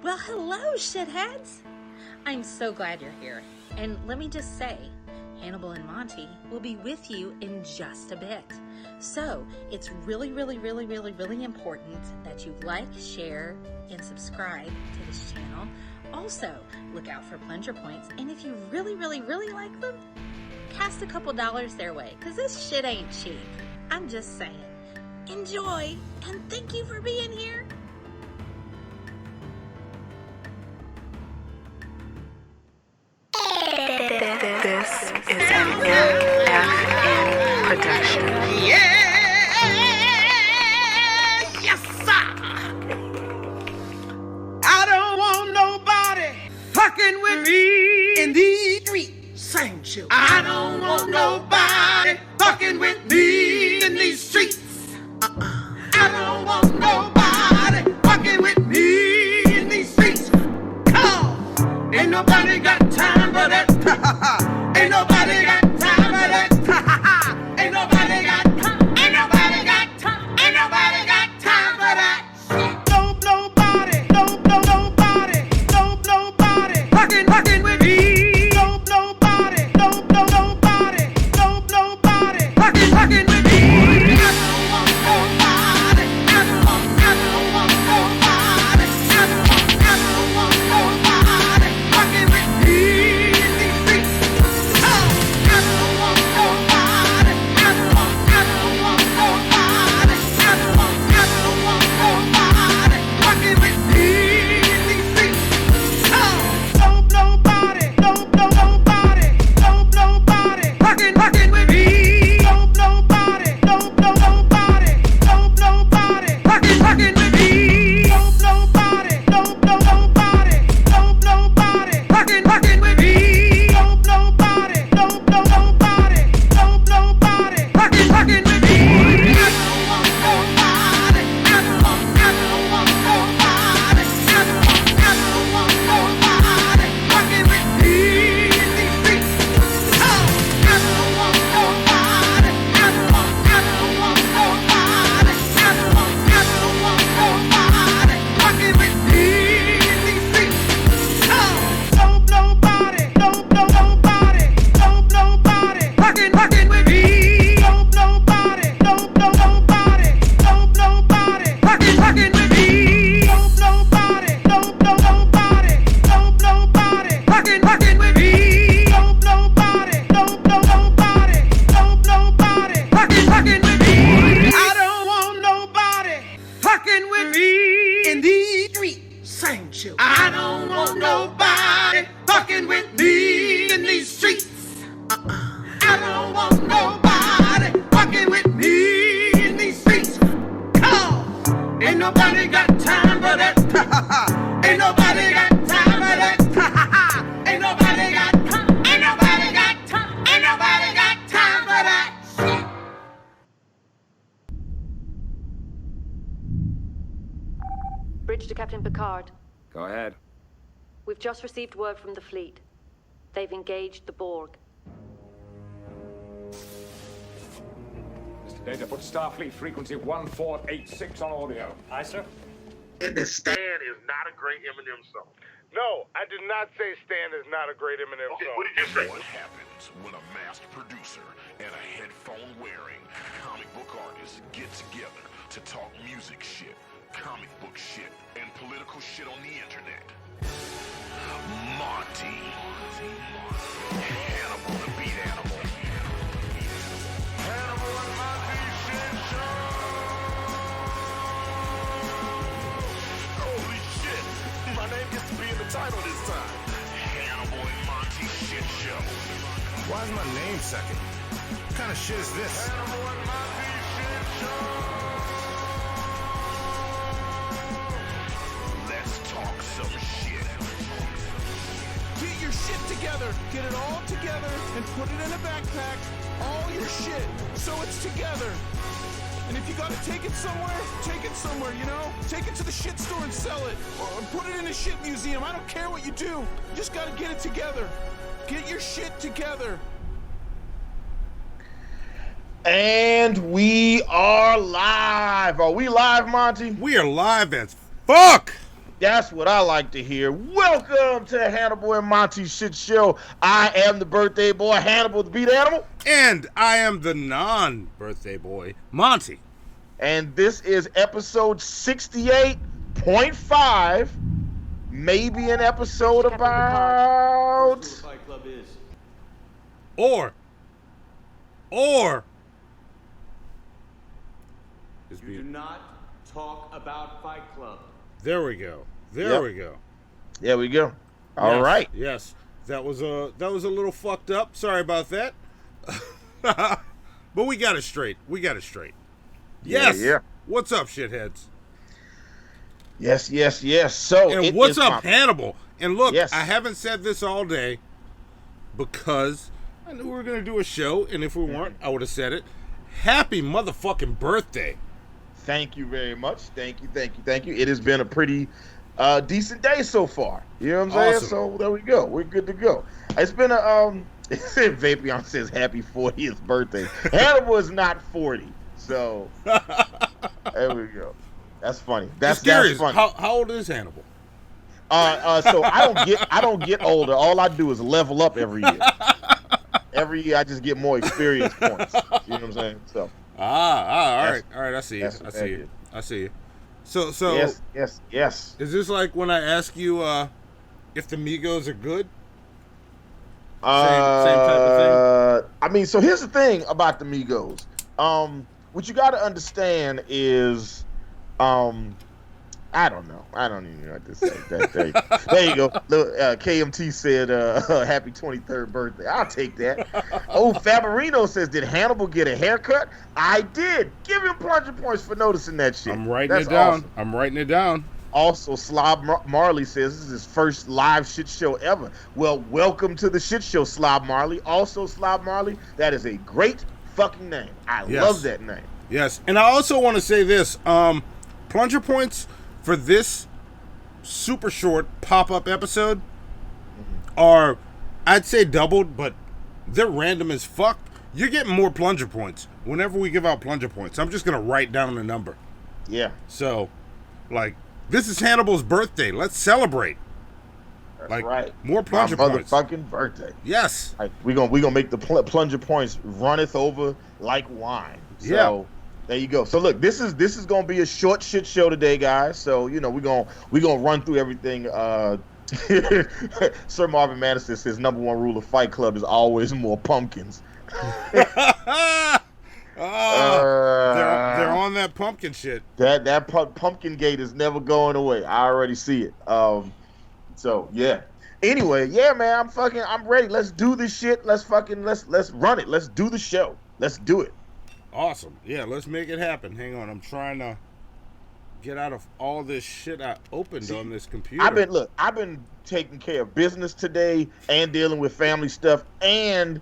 Well, hello, shitheads! I'm so glad you're here. And let me just say, Hannibal and Monty will be with you in just a bit. So, it's really important that you like, share, and subscribe to this channel. Also, look out for plunger points. And if you really like them, cast a couple dollars their way, because this shit ain't cheap. I'm just saying. Enjoy, and thank you for being here. This is an MFN production. Yes, sir. I don't want nobody fucking with me in these streets. Same chill. I don't want nobody fucking with me in these streets. I don't want nobody fucking with me in these streets. Come, ain't nobody got time for that. Ain't nobody got time for that. Ain't nobody got time. Ain't nobody got time. Ain't nobody got time for that. Nobody fucking with me. Nobody fucking with me. I don't want nobody. I don't want nobody. I don't want nobody fucking with me in these streets. I don't want nobody. I don't want nobody. I don't want nobody fucking with me in these streets. Nobody fucking with me. Nobody fucking with me. Nobody fucking with me. Fucking with me. I don't want nobody. I don't want nobody. I don't want nobody fucking with me in these streets. I don't want nobody. I don't want nobody. I don't want nobody fucking with me in these streets. Nobody fucking with me. Nobody fucking with me. Fucking with me. Fucking with me. I don't want nobody fucking with me in these streets. Same chill. I don't want nobody fucking with me in these streets. I don't want nobody fucking with me in these streets. Come, ain't nobody got time for that. Ain't nobody got time for that. Ain't nobody got time. Ain't nobody got time. Ain't nobody got time for that. Bridge to Captain Picard. Go ahead. We've just received word from the fleet. They've engaged the Borg. Mr. Data, put Starfleet frequency 1486 on audio. Aye, sir. Stan is not a great Eminem song. No, I did not say Stan is not a great Eminem Okay, song. what did you say? What happens when a masked producer and a headphone-wearing comic book artist get together to talk music shit, comic book shit, and political shit on the internet? Monty. Hannibal the Beat Animal. Hannibal and Monty shit show! Holy shit! My name gets to be in the title this time. Hannibal and Monty shit show. Why is my name second? What kind of shit is this? Hannibal and Monty shit show. Let's talk some shit. Get your shit together. Get it all together and put it in a backpack. All your shit. So it's together. And if you gotta take it somewhere, you know? Take it to the shit store and sell it. Or put it in a shit museum. I don't care what you do. You just gotta get it together. Get your shit together. And we are live. Are we live, Monty? We are live as fuck. That's what I like to hear. Welcome to Hannibal and Monty Shit Show. I am the birthday boy, Hannibal the Beat Animal. And I am the non-birthday boy, Monty. And this is episode 68.5. Maybe an episode about... Fight Club is. Or... You do not talk about Fight Club. There we go. There we go. There we go. All right. Yes. That was a little fucked up. Sorry about that. But we got it straight. Yes. Yeah. What's up, shitheads? Yes. So, and what's up, Hannibal? And look, yes. I haven't said this all day because I knew we were going to do a show, and if we weren't, I would have said it. Happy motherfucking birthday. Thank you very much. Thank you. It has been a pretty decent day so far. You know what I'm saying? So there we go. We're good to go. It's been a Vapion says happy 40th birthday. Hannibal is not 40, so there we go. That's funny. That's funny. How old is Hannibal? So I don't get older. All I do is level up every year. Every year I just get more experience points. You know what I'm saying? So. All right. I see you. I see you. So. Yes. Is this like when I ask you if the Migos are good? Same type of thing. I mean, so here's the thing about the Migos. What you got to understand is, I don't know. I don't even know what to say. There you go. KMT said, happy 23rd birthday. I'll take that. Oh, Faberino says, did Hannibal get a haircut? I did. Give him plunger points for noticing that shit. I'm writing it down. Awesome. I'm writing it down. Also, Slob Marley says this is his first live shit show ever. Well, welcome to the shit show, Slob Marley. Also, Slob Marley, that is a great fucking name. I love that name. Yes. And I also want to say this. Plunger points for this super short pop-up episode are, I'd say doubled, but they're random as fuck. You're getting more plunger points whenever we give out plunger points. I'm just going to write down the number. Yeah. So, like, this is Hannibal's birthday. Let's celebrate. That's right. More plunger points. Motherfucking birthday. Yes. Like, we gonna make the plunger points runneth over like wine. So, there you go. So look, this is gonna be a short shit show today, guys. So we're gonna run through everything. Sir Marvin Madison says number one rule of Fight Club is always more pumpkins. They're on that pumpkin shit. That pumpkin gate is never going away. I already see it. So yeah. Anyway, yeah, man, I'm ready. Let's do this shit. Let's run it. Let's do the show. Let's do it. Awesome. Yeah, let's make it happen. Hang on. I'm trying to get out of all this shit I opened on this computer. I've been taking care of business today and dealing with family stuff, and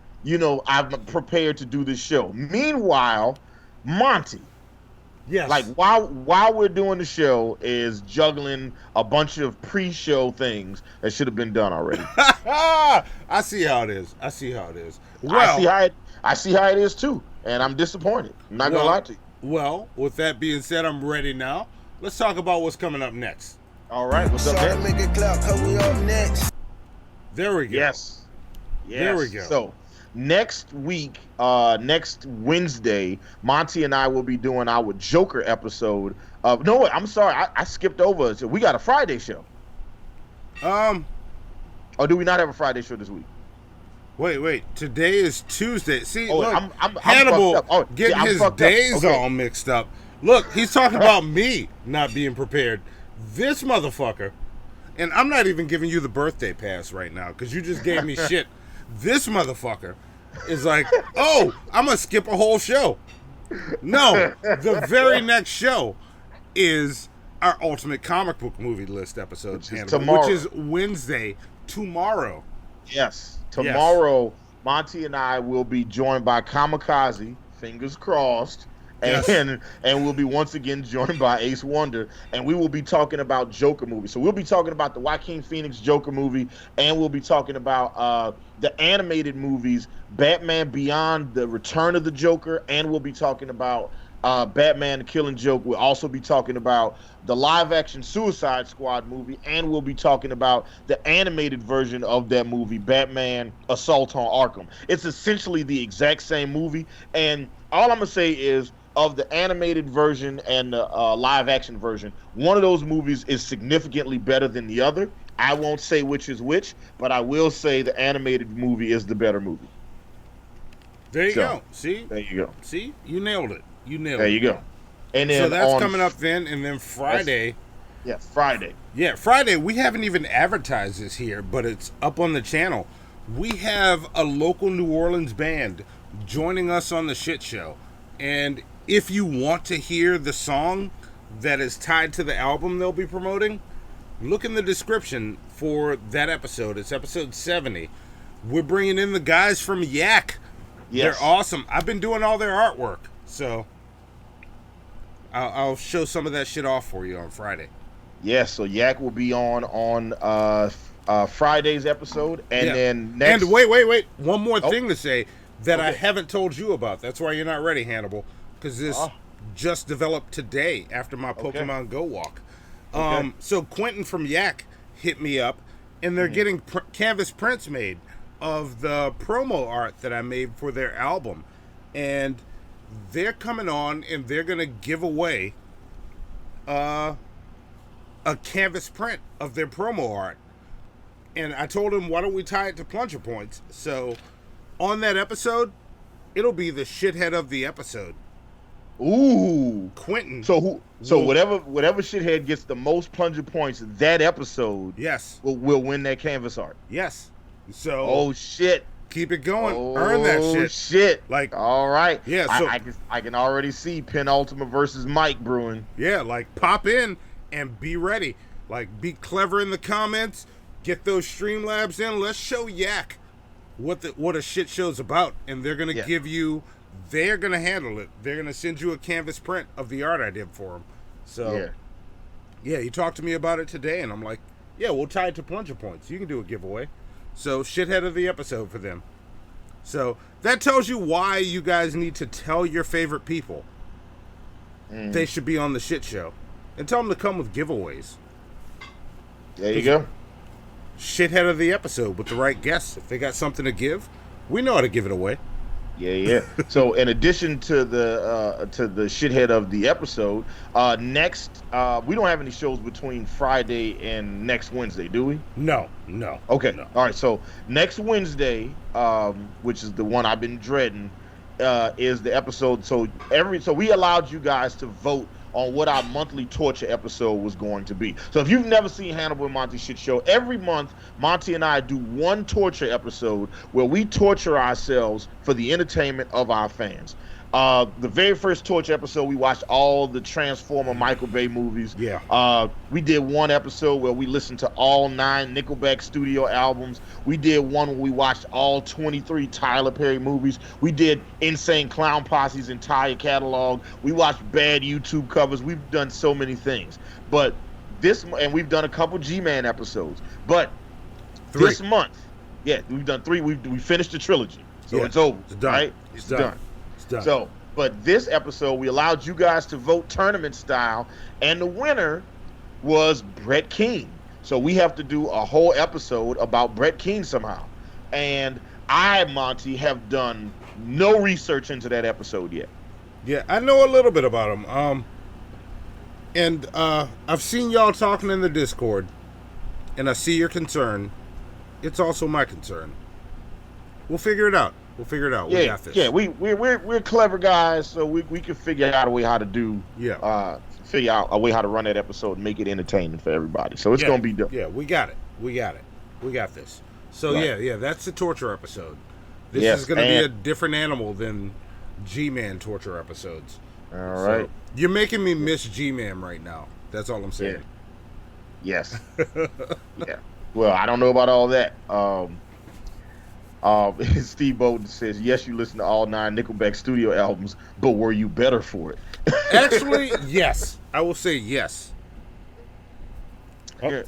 I'm prepared to do this show. Meanwhile, Monty, yes, like while we're doing the show, is juggling a bunch of pre-show things that should have been done already. I see how it is. Well, I see how it is too. And I'm disappointed. I'm not going to lie to you. Well, with that being said, I'm ready now. Let's talk about what's coming up next. All right. What's up next? Make it clap, cause we up next. There we go. Yes. There we go. So, next week, next Wednesday, Monty and I will be doing our Joker episode. I'm sorry. I skipped over. So we got a Friday show. Or do we not have a Friday show this week? Wait. Today is Tuesday. See, look, I'm Hannibal getting his days Okay. all mixed up. Look, he's talking about me not being prepared. This motherfucker, and I'm not even giving you the birthday pass right now because you just gave me shit. This motherfucker is like, oh, I'm going to skip a whole show. No, the very next show is our Ultimate Comic Book Movie List episode, which is Wednesday, tomorrow. Yes. Tomorrow, yes. Monty and I will be joined by Kamikaze, fingers crossed, and we'll be once again joined by Ace Wonder, and we will be talking about Joker movies. So we'll be talking about the Joaquin Phoenix Joker movie, and we'll be talking about the animated movies, Batman Beyond, The Return of the Joker, and we'll be talking about Batman the Killing Joke. We'll also be talking about the live-action Suicide Squad movie, and we'll be talking about the animated version of that movie, Batman Assault on Arkham. It's essentially the exact same movie, and all I'm going to say is, of the animated version and the live-action version, one of those movies is significantly better than the other. I won't say which is which, but I will say the animated movie is the better movie. There you go. See? There you go. See? You nailed it. There you go. And then so that's coming up then, and then Friday. Friday. Yeah, Friday. We haven't even advertised this here, but it's up on the channel. We have a local New Orleans band joining us on the shit show. And if you want to hear the song that is tied to the album they'll be promoting, look in the description for that episode. It's episode 70. We're bringing in the guys from Yak. Yes. They're awesome. I've been doing all their artwork, so I'll show some of that shit off for you on Friday. Yes, so Yak will be on Friday's episode, and then next. And wait, one more thing to say that I haven't told you about. That's why you're not ready, Hannibal, because this just developed today after my Pokemon Go walk. So Quentin from Yak hit me up, and they're getting canvas prints made of the promo art that I made for their album, and they're coming on and they're gonna give away a canvas print of their promo art. And I told him, why don't we tie it to plunger points? So on that episode, it'll be the shithead of the episode. Ooh, Quentin. So whatever shithead gets the most plunger points that episode, will win that canvas art. Yes. So oh shit, keep it going. Earn that shit. Oh shit. Like, all right. Yeah. So I can already see Penultimate versus Mike brewing. Yeah. Like, pop in and be ready. Like, be clever in the comments. Get those Streamlabs in. Let's show Yak what a shit show's about, and they're gonna give you. They're gonna handle it. They're gonna send you a canvas print of the art I did for them. So yeah, he talked to me about it today, and I'm like, yeah, we'll tie it to plunger points. You can do a giveaway. So shithead of the episode for them. So that tells you why you guys need to tell your favorite people they should be on the shit show, and tell them to come with giveaways. There you go. Shithead of the episode with the right guests. If they got something to give, we know how to give it away. Yeah. So in addition to the shithead of the episode, next we don't have any shows between Friday and next Wednesday, do we? No. Okay. No. All right. So next Wednesday, which is the one I've been dreading, is the episode. So we allowed you guys to vote on what our monthly torture episode was going to be. So if you've never seen Hannibal and Monty Shit Show, every month Monty and I do one torture episode where we torture ourselves for the entertainment of our fans. The very first torture episode, we watched all the Transformer Michael Bay movies. Yeah. We did one episode where we listened to all 9 Nickelback studio albums. We did one where we watched all 23 Tyler Perry movies. We did Insane Clown Posse's entire catalog. We watched bad YouTube covers. We've done so many things. But and we've done a couple G-Man episodes. But 3. This month, we've done 3. We finished the trilogy. So it's over. It's done. Right? It's done. So, but this episode, we allowed you guys to vote tournament style, and the winner was Brett Keane. So we have to do a whole episode about Brett Keane somehow. And I, Monty, have done no research into that episode yet. Yeah, I know a little bit about him. And I've seen y'all talking in the Discord, and I see your concern. It's also my concern. We'll figure it out. We got this. Yeah, we're clever guys, so we can figure out a way how to do. Figure out a way how to run that episode and make it entertaining for everybody. So it's gonna be done. Yeah, we got it. We got this. So right. That's the torture episode. This is gonna be a different animal than G-Man torture episodes. All right. You're making me miss G-Man right now. That's all I'm saying. Yes. Yeah. Well, I don't know about all that. Steve Bowden says, yes, you listen to all 9 Nickelback studio albums, but were you better for it? Actually, yes. I will say yes. Oh.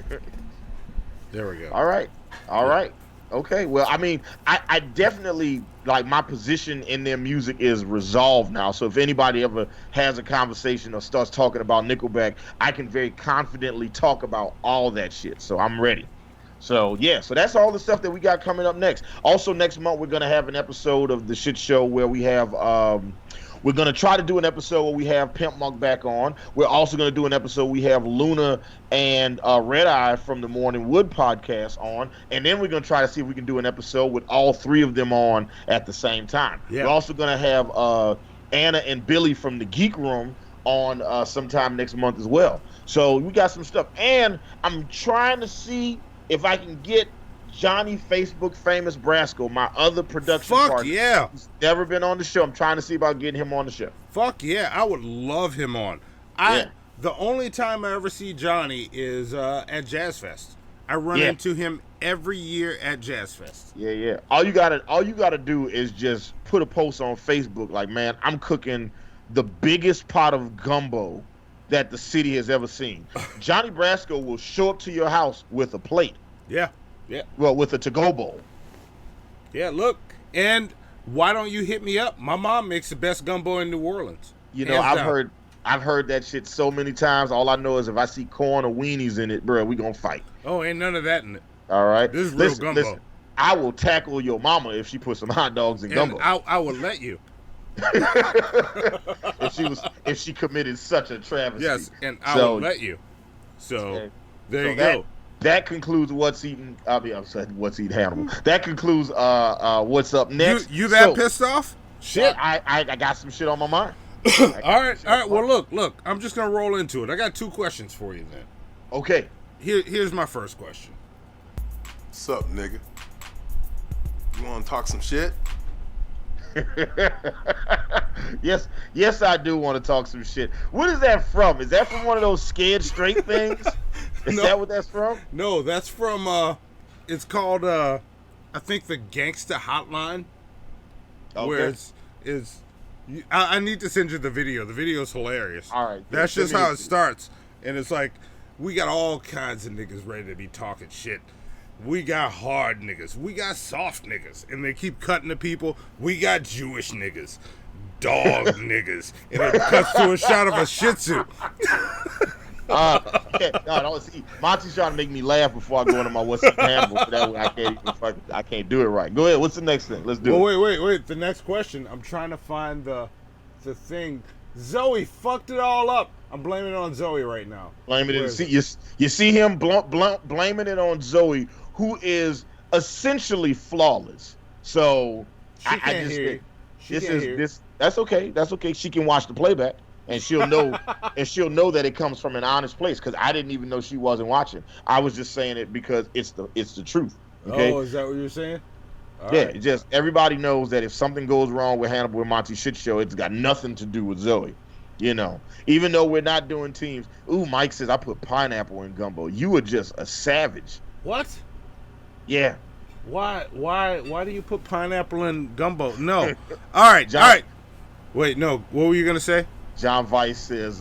There we go. All right. Okay, well, I mean, I definitely like my position in their music is resolved now. So if anybody ever has a conversation or starts talking about Nickelback, I can very confidently talk about all that shit. So I'm ready. So yeah, so that's all the stuff that we got coming up next. Also, next month we're gonna have an episode of the shit show where we have we're gonna try to do an episode where we have Pimp Monk back on. We're also gonna do an episode we have Luna and Red Eye from the Morning Wood podcast on, and then we're gonna try to see if we can do an episode with all three of them on at the same time. Yeah. We're also gonna have Anna and Billy from the Geek Room on sometime next month as well. So we got some stuff, and I'm trying to see if I can get Johnny Facebook Famous Brasco, my other production partner. Yeah. He's never been on the show. I'm trying to see about getting him on the show. Fuck yeah, I would love him on. The only time I ever see Johnny is at Jazz Fest. I run into him every year at Jazz Fest. Yeah. All you gotta do is just put a post on Facebook like, man, I'm cooking the biggest pot of gumbo that the city has ever seen. Johnny Brasco will show up to your house with a plate. Yeah. Well, with a to-go bowl. Yeah, look, and why don't you hit me up? My mom makes the best gumbo in New Orleans. You know, I've heard that shit so many times. All I know is if I see corn or weenies in it, bro, we gonna fight. Oh, ain't none of that in it. All right. This is real gumbo. Listen, I will tackle your mama if she put some hot dogs in gumbo. I will let you. if she committed such a travesty. Yes, and I will let you. So there you go. That concludes What's Eating. I'm sorry, What's Eating Hannibal. That concludes What's Up Next. You that pissed off? Shit. I got some shit on my mind. All right. Well, look. I'm just gonna roll into it. I got two questions for you then. Okay. Here's my first question. What's up, nigga? You want to talk some shit? Yes, I do want to talk some shit. What is that from? Is that from one of those Scared Straight things? Is that what that's from? No, that's from it's called I think the Gangsta Hotline. Okay. Where I need to send you the video. The video's hilarious. All right. That's just how it starts. And it's like, we got all kinds of niggas ready to be talking shit. We got hard niggas. We got soft niggas. And they keep cutting to people. We got Jewish niggas. Dog niggas. And it cuts to a shot of a Shih Tzu. No, see, Monty's trying to make me laugh before I go into my What's Eating Hannibal. So that way I can't do it right. Go ahead. What's the next thing? Let's do it. Wait. The next question. I'm trying to find the thing. Zoe fucked it all up. I'm blaming it on Zoe right now. Blaming it. You see him blaming it on Zoe, who is essentially flawless. So she can't hear you. That's okay. That's okay. She can watch the playback, and she'll know, that it comes from an honest place. Because I didn't even know she wasn't watching. I was just saying it because it's the truth. Okay? Oh, is that what you're saying? All right. Just everybody knows that if something goes wrong with Hannibal and Monty shit show, it's got nothing to do with Zoe. You know, even though we're not doing teams. Ooh, Mike says I put pineapple in gumbo. You were just a savage. What? Yeah. Why do you put pineapple in gumbo? No. All right. Wait, no. What were you gonna say? John Weiss says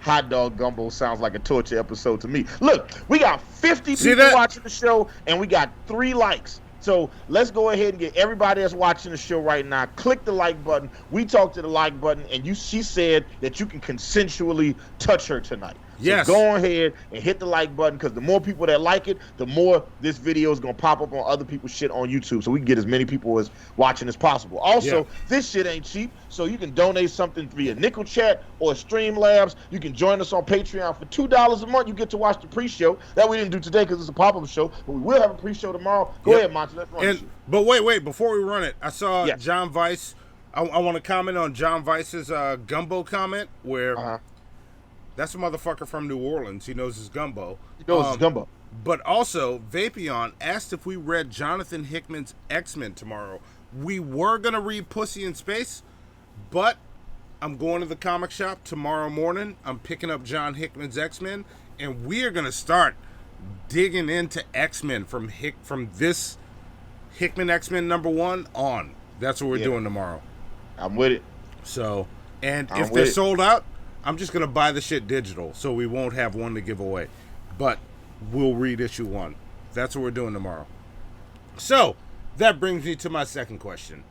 hot dog gumbo sounds like a torture episode to me. Look, we got 50 people watching the show, and we got 3 likes. So let's go ahead and get everybody that's watching the show right now. Click the like button. We talked to the like button, and she said that you can consensually touch her tonight. Yes. So go ahead and hit the like button, because the more people that like it, the more this video is going to pop up on other people's shit on YouTube, so we can get as many people as watching as possible. Also, this shit ain't cheap, so you can donate something via Nickel Chat or Streamlabs. You can join us on Patreon for $2 a month. You get to watch the pre-show. That we didn't do today because it's a pop-up show, but we will have a pre-show tomorrow. Go ahead, Monty. Let's run it. But wait, before we run it, I saw John Weiss. I want to comment on John Weiss's gumbo comment, where that's a motherfucker from New Orleans. He knows his gumbo. But also, Vapion asked if we read Jonathan Hickman's X-Men tomorrow. We were going to read Pussy in Space, but I'm going to the comic shop tomorrow morning. I'm picking up John Hickman's X-Men, and we are going to start digging into X-Men from this Hickman X-Men #1 on. That's what we're doing tomorrow. I'm with it. So, and if they're sold out, I'm just going to buy the shit digital, so we won't have one to give away. But we'll read issue 1. That's what we're doing tomorrow. So, that brings me to my second question,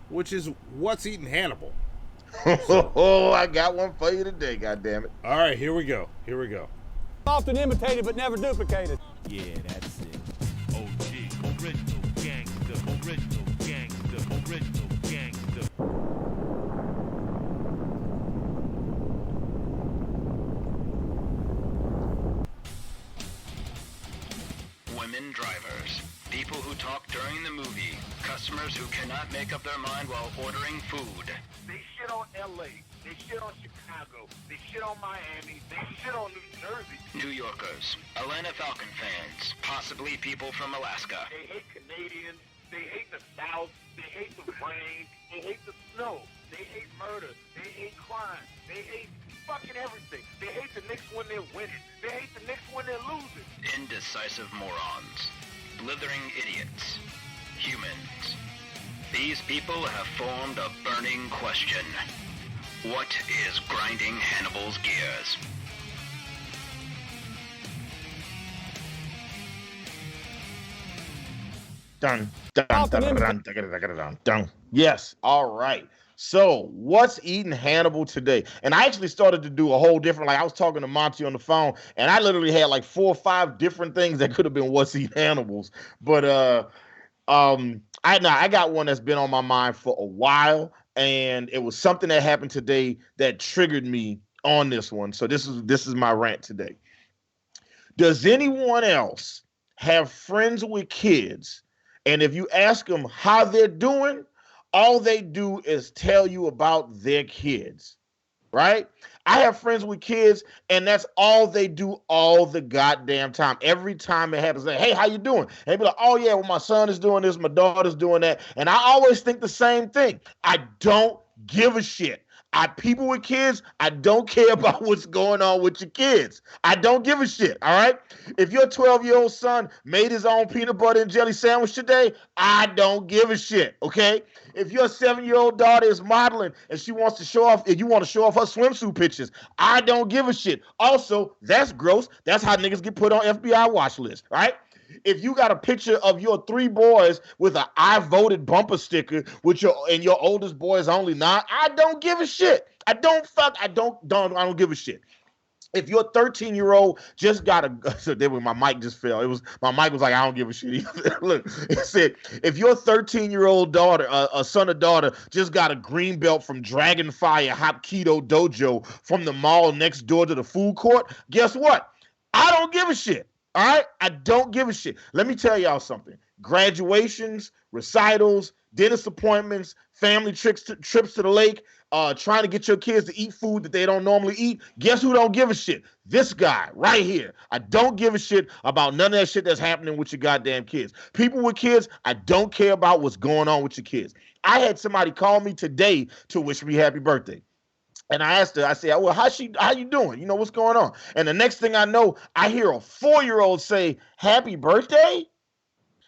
which is, what's eating Hannibal? Oh, I got one for you today, goddammit. All right, here we go. Often imitated but never duplicated. Yeah, that's it. OG, original gangster, original gangster. Women drivers, people who talk during the movie, customers who cannot make up their mind while ordering food. They shit on LA. They shit on Chicago. They shit on Miami. They shit on New Jersey. New Yorkers, Atlanta Falcon fans, possibly people from Alaska. They hate Canadians. They hate the South. They hate the rain. They hate the snow. They hate murder. They hate crime. They hate fucking everything. They hate the Knicks when they're winning. They hate the Knicks when they're losing. Indecisive morons. Blithering idiots. Humans. These people have formed a burning question. What is grinding Hannibal's gears? Dun, dun, dun, dun, dun, dun, dun, dun. Yes, all right. So, what's eating Hannibal today? And I actually started to do a whole different, like I was talking to Monty on the phone, and I literally had like 4 or 5 different things that could have been what's eating Hannibals. But I got one that's been on my mind for a while, and it was something that happened today that triggered me on this one. So this is my rant today. Does anyone else have friends with kids, and if you ask them how they're doing, all they do is tell you about their kids, right? I have friends with kids, and that's all they do all the goddamn time. Every time it happens, like, hey, how you doing? And they be like, oh yeah, well, my son is doing this, my daughter's doing that. And I always think the same thing. I don't give a shit. People with kids, I don't care about what's going on with your kids. I don't give a shit, all right? If your 12-year-old son made his own peanut butter and jelly sandwich today, I don't give a shit, okay? If your 7-year-old daughter is modeling and she wants to show off, if you want to show off her swimsuit pictures, I don't give a shit. Also, that's gross. That's how niggas get put on FBI watch list, right? If you got a picture of your 3 boys with an I voted bumper sticker with your oldest boy is only 9, I don't give a shit. I don't give a shit. If your 13-year-old just got a, so there my mic just fell. My mic was like, I don't give a shit either. Look, it said, if your 13-year-old daughter, a son or daughter, just got a green belt from Dragonfire Hapkido Dojo from the mall next door to the food court, guess what? I don't give a shit. All right? I don't give a shit. Let me tell y'all something. Graduations, recitals, dentist appointments, family trips to the lake, trying to get your kids to eat food that they don't normally eat. Guess who don't give a shit? This guy right here. I don't give a shit about none of that shit that's happening with your goddamn kids. People with kids, I don't care about what's going on with your kids. I had somebody call me today to wish me happy birthday. And I asked her, I said, well, how you doing? You know, what's going on? And the next thing I know, I hear a 4-year-old say, happy birthday?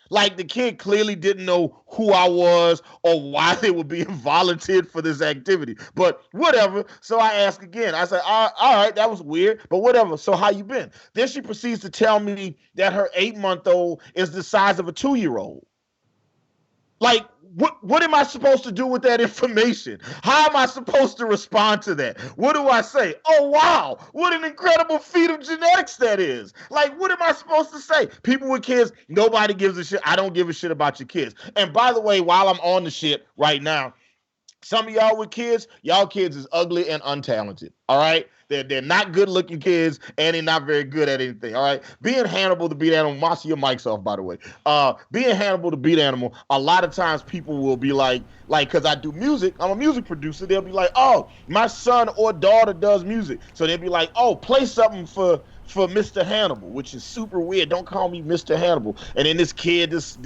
Like the kid clearly didn't know who I was or why they were being volunteered for this activity. But whatever. So I asked again. I said, all right, that was weird, but whatever. So how you been? Then she proceeds to tell me that her 8-month-old is the size of a 2-year-old. Like, what am I supposed to do with that information? How am I supposed to respond to that? What do I say? Oh, wow, what an incredible feat of genetics that is. Like, what am I supposed to say? People with kids, nobody gives a shit. I don't give a shit about your kids. And by the way, while I'm on the shit right now, some of y'all with kids, y'all kids is ugly and untalented, all right? They're not good-looking kids, and they're not very good at anything, all right? Being Hannibal to beat Animal, Mossy, your mic's off, by the way. Being Hannibal to beat Animal, a lot of times people will be like, because I do music, I'm a music producer, they'll be like, oh, my son or daughter does music. So they'll be like, oh, play something for Mr. Hannibal, which is super weird. Don't call me Mr. Hannibal. And then this kid, this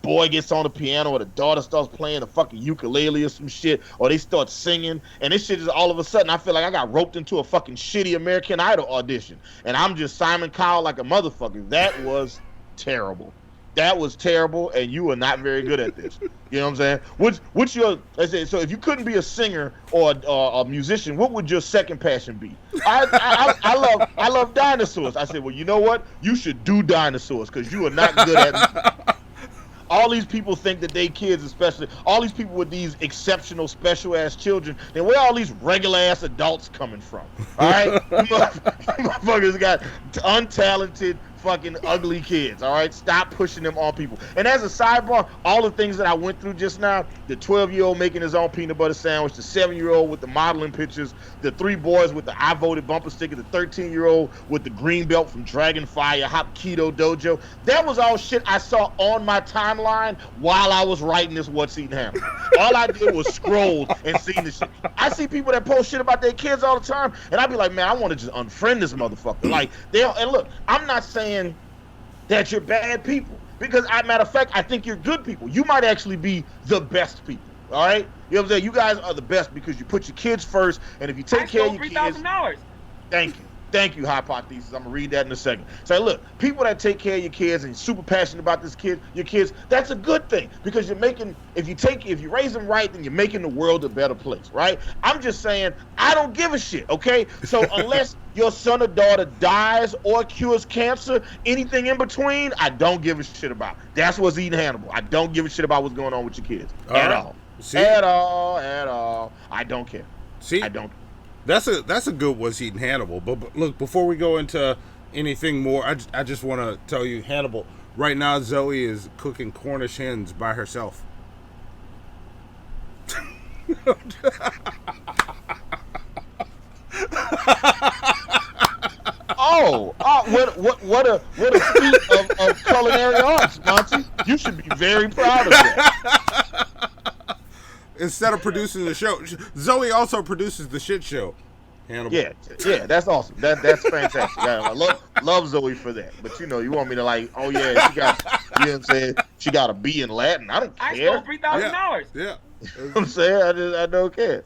boy gets on the piano, or the daughter starts playing a fucking ukulele or some shit, or they start singing, and this shit is all of a sudden, I feel like I got roped into a fucking shitty American Idol audition, and I'm just Simon Cowell like a motherfucker. That was terrible. That was terrible, and you are not very good at this. You know what I'm saying? What's your? So if you couldn't be a singer or a musician, what would your second passion be? I love dinosaurs. I said, well, you know what? You should do dinosaurs because you are not good at. all these people think that they kids, especially all these people with these exceptional, special ass children, then where all these regular ass adults coming from? All right, motherfuckers got untalented, fucking ugly kids. All right, stop pushing them on people. And as a sidebar, all the things that I went through just now, the 12-year-old making his own peanut butter sandwich, the 7-year-old with the modeling pictures, the 3 boys with the I voted bumper sticker, the 13-year-old with the green belt from Dragon Fire Hop Keto Dojo, that was all shit I saw on my timeline while I was writing this What's Eating Hannibal. All I did was scroll and see the shit. I see people that post shit about their kids all the time, and I be like, man, I want to just unfriend this motherfucker. Like, and look, I'm not saying that you're bad people, because matter of fact, I think you're good people. You might actually be the best people. All right, you know what I'm saying? You guys are the best because you put your kids first, and if you take care of your kids, $3,000. Thank you, Hypothesis. I'm gonna read that in a second. So look, people that take care of your kids and super passionate about your kids, that's a good thing, because if you raise them right, then you're making the world a better place, right? I'm just saying, I don't give a shit, okay? So unless your son or daughter dies or cures cancer, anything in between, I don't give a shit about. That's what's eating Hannibal. I don't give a shit about what's going on with your kids at all. See? At all. I don't care. See, I don't. That's a good What's Eating Hannibal. But look, before we go into anything more, I just want to tell you, Hannibal, right now Zoe is cooking Cornish hens by herself. What a feat of culinary arts, Monty. You should be very proud of that. Instead of producing the show, Zoe also produces the shit show. Hannibal. Yeah, that's awesome. That's fantastic. I love Zoe for that. But you want me to like, oh yeah, she got, you know what I'm saying? She got a B in Latin. I don't care. I stole $3,000. Yeah. You know what I'm saying? I don't care.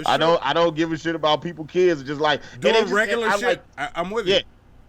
I don't give a shit about people's kids. It's just like doing regular shit. Like, I'm with you.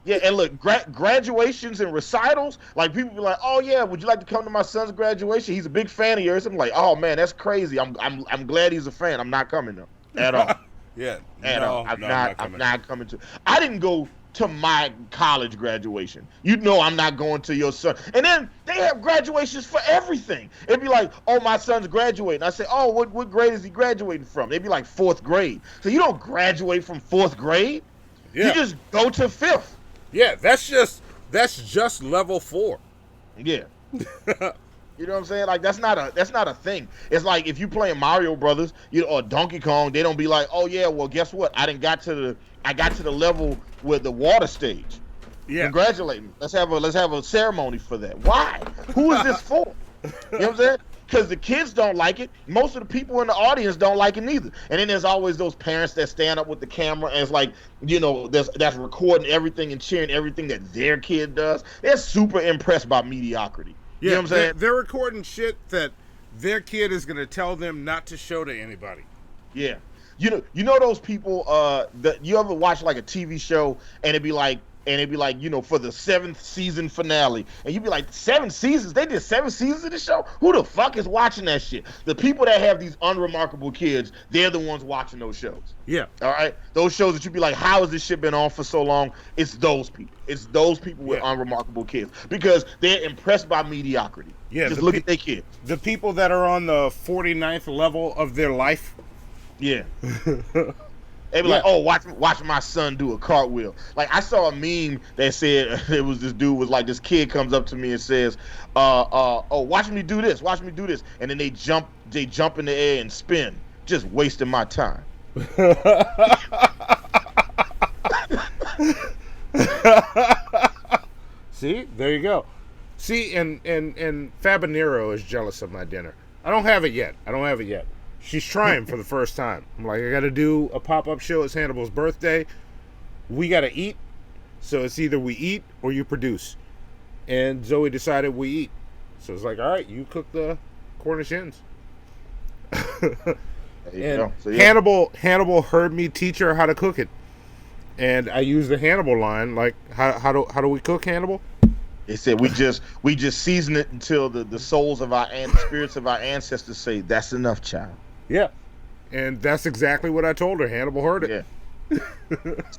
Yeah, and look, graduations and recitals, like people be like, "Oh yeah, would you like to come to my son's graduation? He's a big fan of yours." I'm like, "Oh man, that's crazy. I'm glad he's a fan. I'm not coming though at all." Yeah, at all. I'm not coming to. I didn't go to my college graduation. I'm not going to your son. And then they have graduations for everything. It'd be like, "Oh, my son's graduating." I say, "Oh, what grade is he graduating from?" They'd be like 4th grade. So you don't graduate from 4th grade. Yeah. You just go to 5th. Yeah, that's just level 4. Yeah. You know what I'm saying? Like that's not a thing. It's like if you playing Mario Brothers, or Donkey Kong, they don't be like, "Oh yeah, well guess what? I got to the level with the water stage." Yeah. Congratulate me. Let's have a ceremony for that. Why? Who is this for? You know what I'm saying? Because the kids don't like it. Most of the people in the audience don't like it neither. And then there's always those parents that stand up with the camera and it's like, that's recording everything and cheering everything that their kid does. They're super impressed by mediocrity. You know what I'm saying? They're recording shit that their kid is going to tell them not to show to anybody. Yeah. You know those people that you ever watch like a TV show and it'd be like, for the 7th season finale. And you'd be like, 7 seasons? They did 7 seasons of the show? Who the fuck is watching that shit? The people that have these unremarkable kids, they're the ones watching those shows. Yeah. All right? Those shows that you'd be like, how has this shit been on for so long? It's those people. It's those people with unremarkable kids. Because they're impressed by mediocrity. Yeah. Just look at their kids. The people that are on the 49th level of their life. Yeah. They be like, "Oh, watch my son do a cartwheel." Like I saw a meme that said it was this dude was like, this kid comes up to me and says, "Oh, watch me do this, and then they jump in the air and spin, just wasting my time. See, there you go. See, and Fabanero is jealous of my dinner. I don't have it yet. She's trying for the first time. I'm like, I got to do a pop-up show. It's Hannibal's birthday. We got to eat. So it's either we eat or you produce. And Zoe decided we eat. So it's like, all right, you cook the Cornish hens. And so, Hannibal heard me teach her how to cook it. And I used the Hannibal line, like, how do we cook, Hannibal? They said we just season it until the souls of spirits of our ancestors say, "That's enough, child." Yeah. And that's exactly what I told her. Hannibal heard it. Yeah.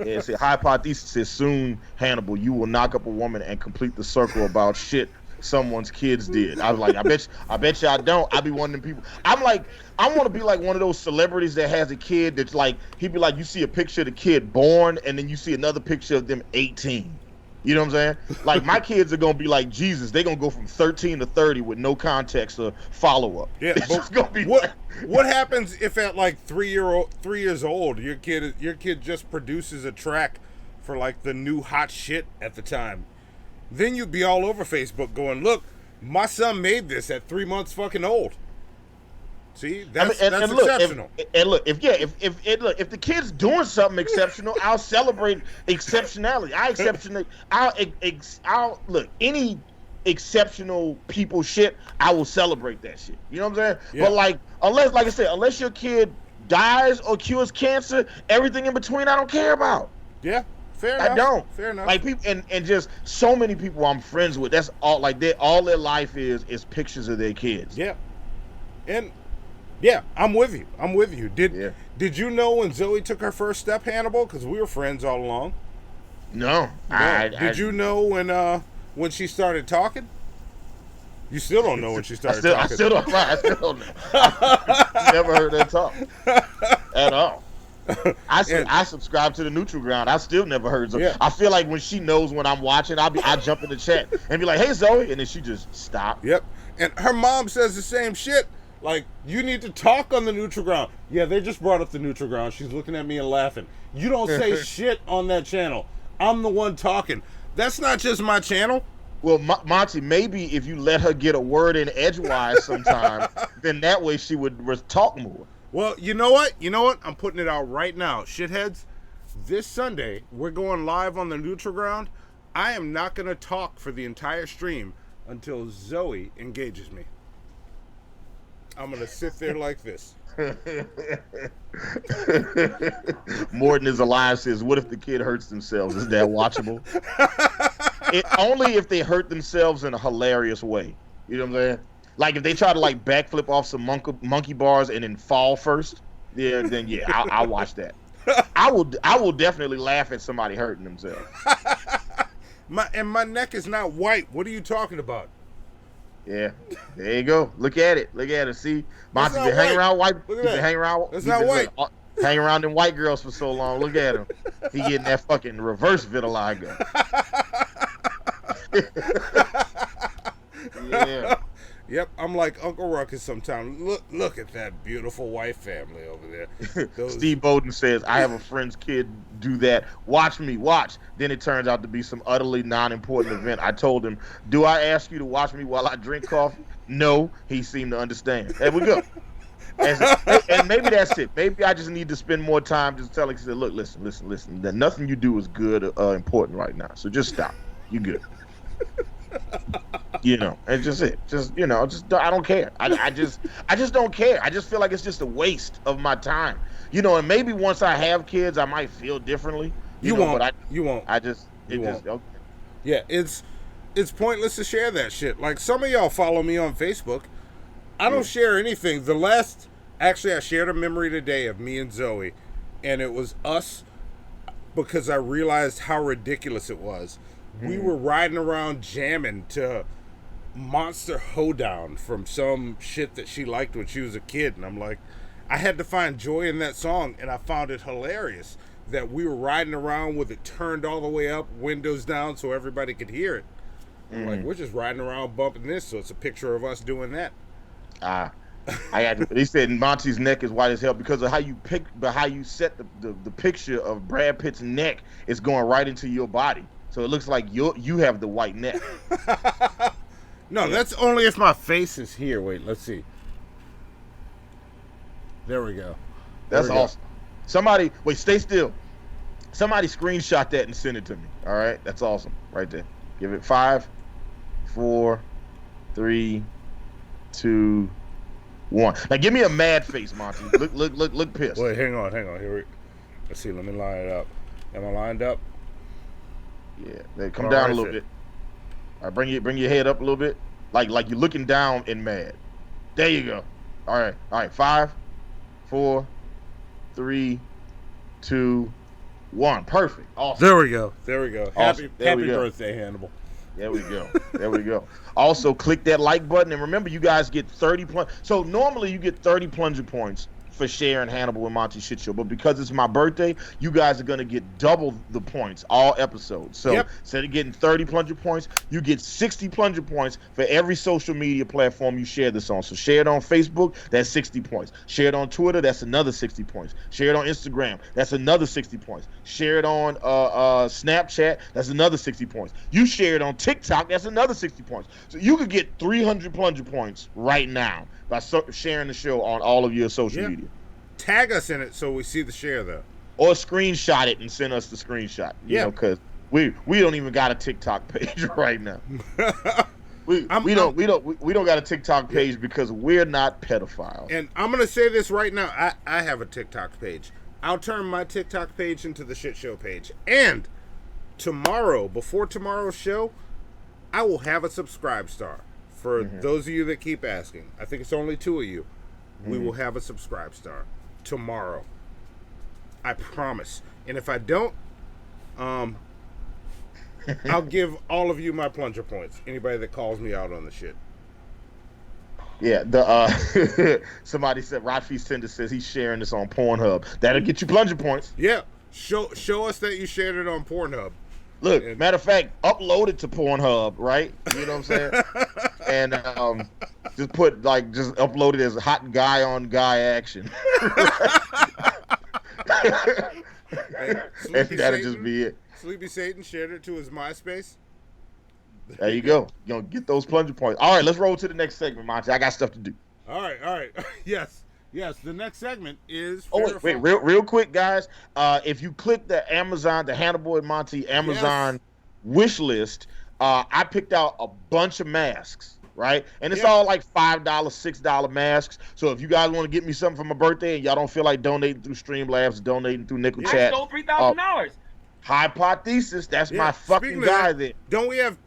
Yeah, see, Hypothesis says, soon, Hannibal, you will knock up a woman and complete the circle about shit someone's kids did. I was like, I bet you I don't. I be one of them people. I'm like, I want to be like one of those celebrities that has a kid that's like, he'd be like, you see a picture of the kid born, and then you see another picture of them 18. You know what I'm saying? Like, my kids are gonna be like Jesus. They're gonna go from 13 to 30 with no context or follow up. Yeah, It's just gonna be what happens if at like 3 years old your kid just produces a track for like the new hot shit at the time? Then you'd be all over Facebook going, look, my son made this at 3 months fucking old. See, that's exceptional. If the kid's doing something exceptional, I'll celebrate exceptionality. I'll look, any exceptional people shit, I will celebrate that shit. You know what I'm saying? Yeah. But like I said, unless your kid dies or cures cancer, everything in between I don't care about. Yeah. Fair enough. I don't. Fair enough. Like people and just so many people I'm friends with, that's all like all their life is pictures of their kids. Yeah. And yeah, I'm with you. Did you know when Zoe took her first step, Hannibal? Because we were friends all along. No. Did you know when she started talking? You still don't know when she started talking. I still don't know. I never heard that talk at all. I subscribe to the Neutral Ground. I still never heard Zoe. Yeah. I feel like when she knows when I'm watching, I jump in the chat and be like, "Hey Zoe," and then she just stop. Yep. And her mom says the same shit. Like, you need to talk on the Neutral Ground. Yeah, they just brought up the Neutral Ground. She's looking at me and laughing. You don't say shit on that channel. I'm the one talking. That's not just my channel. Well, Monty, maybe if you let her get a word in edgewise sometime, then that way she would talk more. Well, you know what? I'm putting it out right now. Shitheads, this Sunday, we're going live on the Neutral Ground. I am not going to talk for the entire stream until Zoe engages me. I'm going to sit there like this. Morton is alive says, what if the kid hurts themselves? Is that watchable? Only if they hurt themselves in a hilarious way. You know what I'm saying? Like if they try to like backflip off some monkey bars and then fall first, then I'll watch that. I will definitely laugh at somebody hurting themselves. My neck is not white. What are you talking about? Yeah, there you go. Look at it. See, Monty's been hanging around white. He's been hanging around. That's not white. Hanging around them white girls for so long. Look at him. He getting that fucking reverse vitiligo. Yeah. Yep, I'm like Uncle Ruckus sometimes. Look at that beautiful white family over there. Steve Bowden says, I have a friend's kid do that. Watch me, watch. Then it turns out to be some utterly non-important event. I told him, do I ask you to watch me while I drink coffee? No, he seemed to understand. There we go. And maybe that's it. Maybe I just need to spend more time just telling him, look, listen. That nothing you do is good or important right now. So just stop. You good. You know, it's just it. Just I don't care. I just don't care. I just feel like it's just a waste of my time. You know, and maybe once I have kids, I might feel differently. You won't. Okay. Yeah, it's pointless to share that shit. Like some of y'all follow me on Facebook. I don't share anything. Actually, I shared a memory today of me and Zoe, and it was us because I realized how ridiculous it was. We were riding around jamming to Monster Hoedown from some shit that she liked when she was a kid. And I'm like, I had to find joy in that song, and I found it hilarious that we were riding around with it turned all the way up, windows down so everybody could hear it. Like, we're just riding around bumping this, so it's a picture of us doing that. He said Monty's neck is white as hell because of how you set the picture of Brad Pitt's neck is going right into your body. So it looks like you have the white neck. No, that's only if my face is here. Wait, let's see. There we go. That's awesome. Somebody, stay still. Somebody screenshot that and send it to me. All right, that's awesome right there. Give it 5, 4, 3, 2, 1. Now give me a mad face, Monty. Look pissed. Wait, hang on. Here let's see. Let me line it up. Am I lined up? Yeah, come down a little bit. All right, bring your head up a little bit, like you're looking down and mad. There you go. All right. 5, 4, 3, 2, 1. Perfect. Awesome. There we go. Awesome. Happy birthday, Hannibal. There we go. There we go. Also, click that like button, and remember, you guys get 30 plunge. So normally you get 30 plunger points for sharing Hannibal and Monty Shit Show, but because it's my birthday, you guys are gonna get double the points all episodes. So instead of getting 30 plunger points, you get 60 plunger points for every social media platform you share this on. So share it on Facebook, that's 60 points. Share it on Twitter, that's another 60 points. Share it on Instagram, that's another 60 points. Share it on Snapchat, that's another 60 points. You share it on TikTok, that's another 60 points. So you could get 300 plunger points right now by sharing the show on all of your social media. Tag us in it so we see the share, though. Or screenshot it and send us the screenshot. You know, because we don't even got a TikTok page right now. we don't got a TikTok page because we're not pedophiles. And I'm gonna say this right now. I have a TikTok page. I'll turn my TikTok page into the Shit Show page. And tomorrow, before tomorrow's show, I will have a subscribe star. For those of you that keep asking, I think it's only 2 of you. We will have a subscribe star tomorrow. I promise. And if I don't, I'll give all of you my plunger points. Anybody that calls me out on the shit. Yeah, somebody said Rafi Sender says he's sharing this on Pornhub. That'll get you plunger points. Yeah, show us that you shared it on Pornhub. Look, matter of fact, upload it to Pornhub, right? You know what I'm saying? And just upload it as hot guy on guy action. And that'll just be it. Sleepy Satan shared it to his MySpace. There you go. You're gonna get those plunger points. All right, let's roll to the next segment, Monty. I got stuff to do. All right. Yes. The next segment is. Wait, real quick, guys. If you click the Hannibal and Monty Amazon wish list, I picked out a bunch of masks, right? And it's all like $5, $6 masks. So if you guys want to get me something for my birthday and y'all don't feel like donating through Streamlabs, donating through Nickel Chat. I stole $3,000. Hypothesis, that's my fucking guy there. Don't we have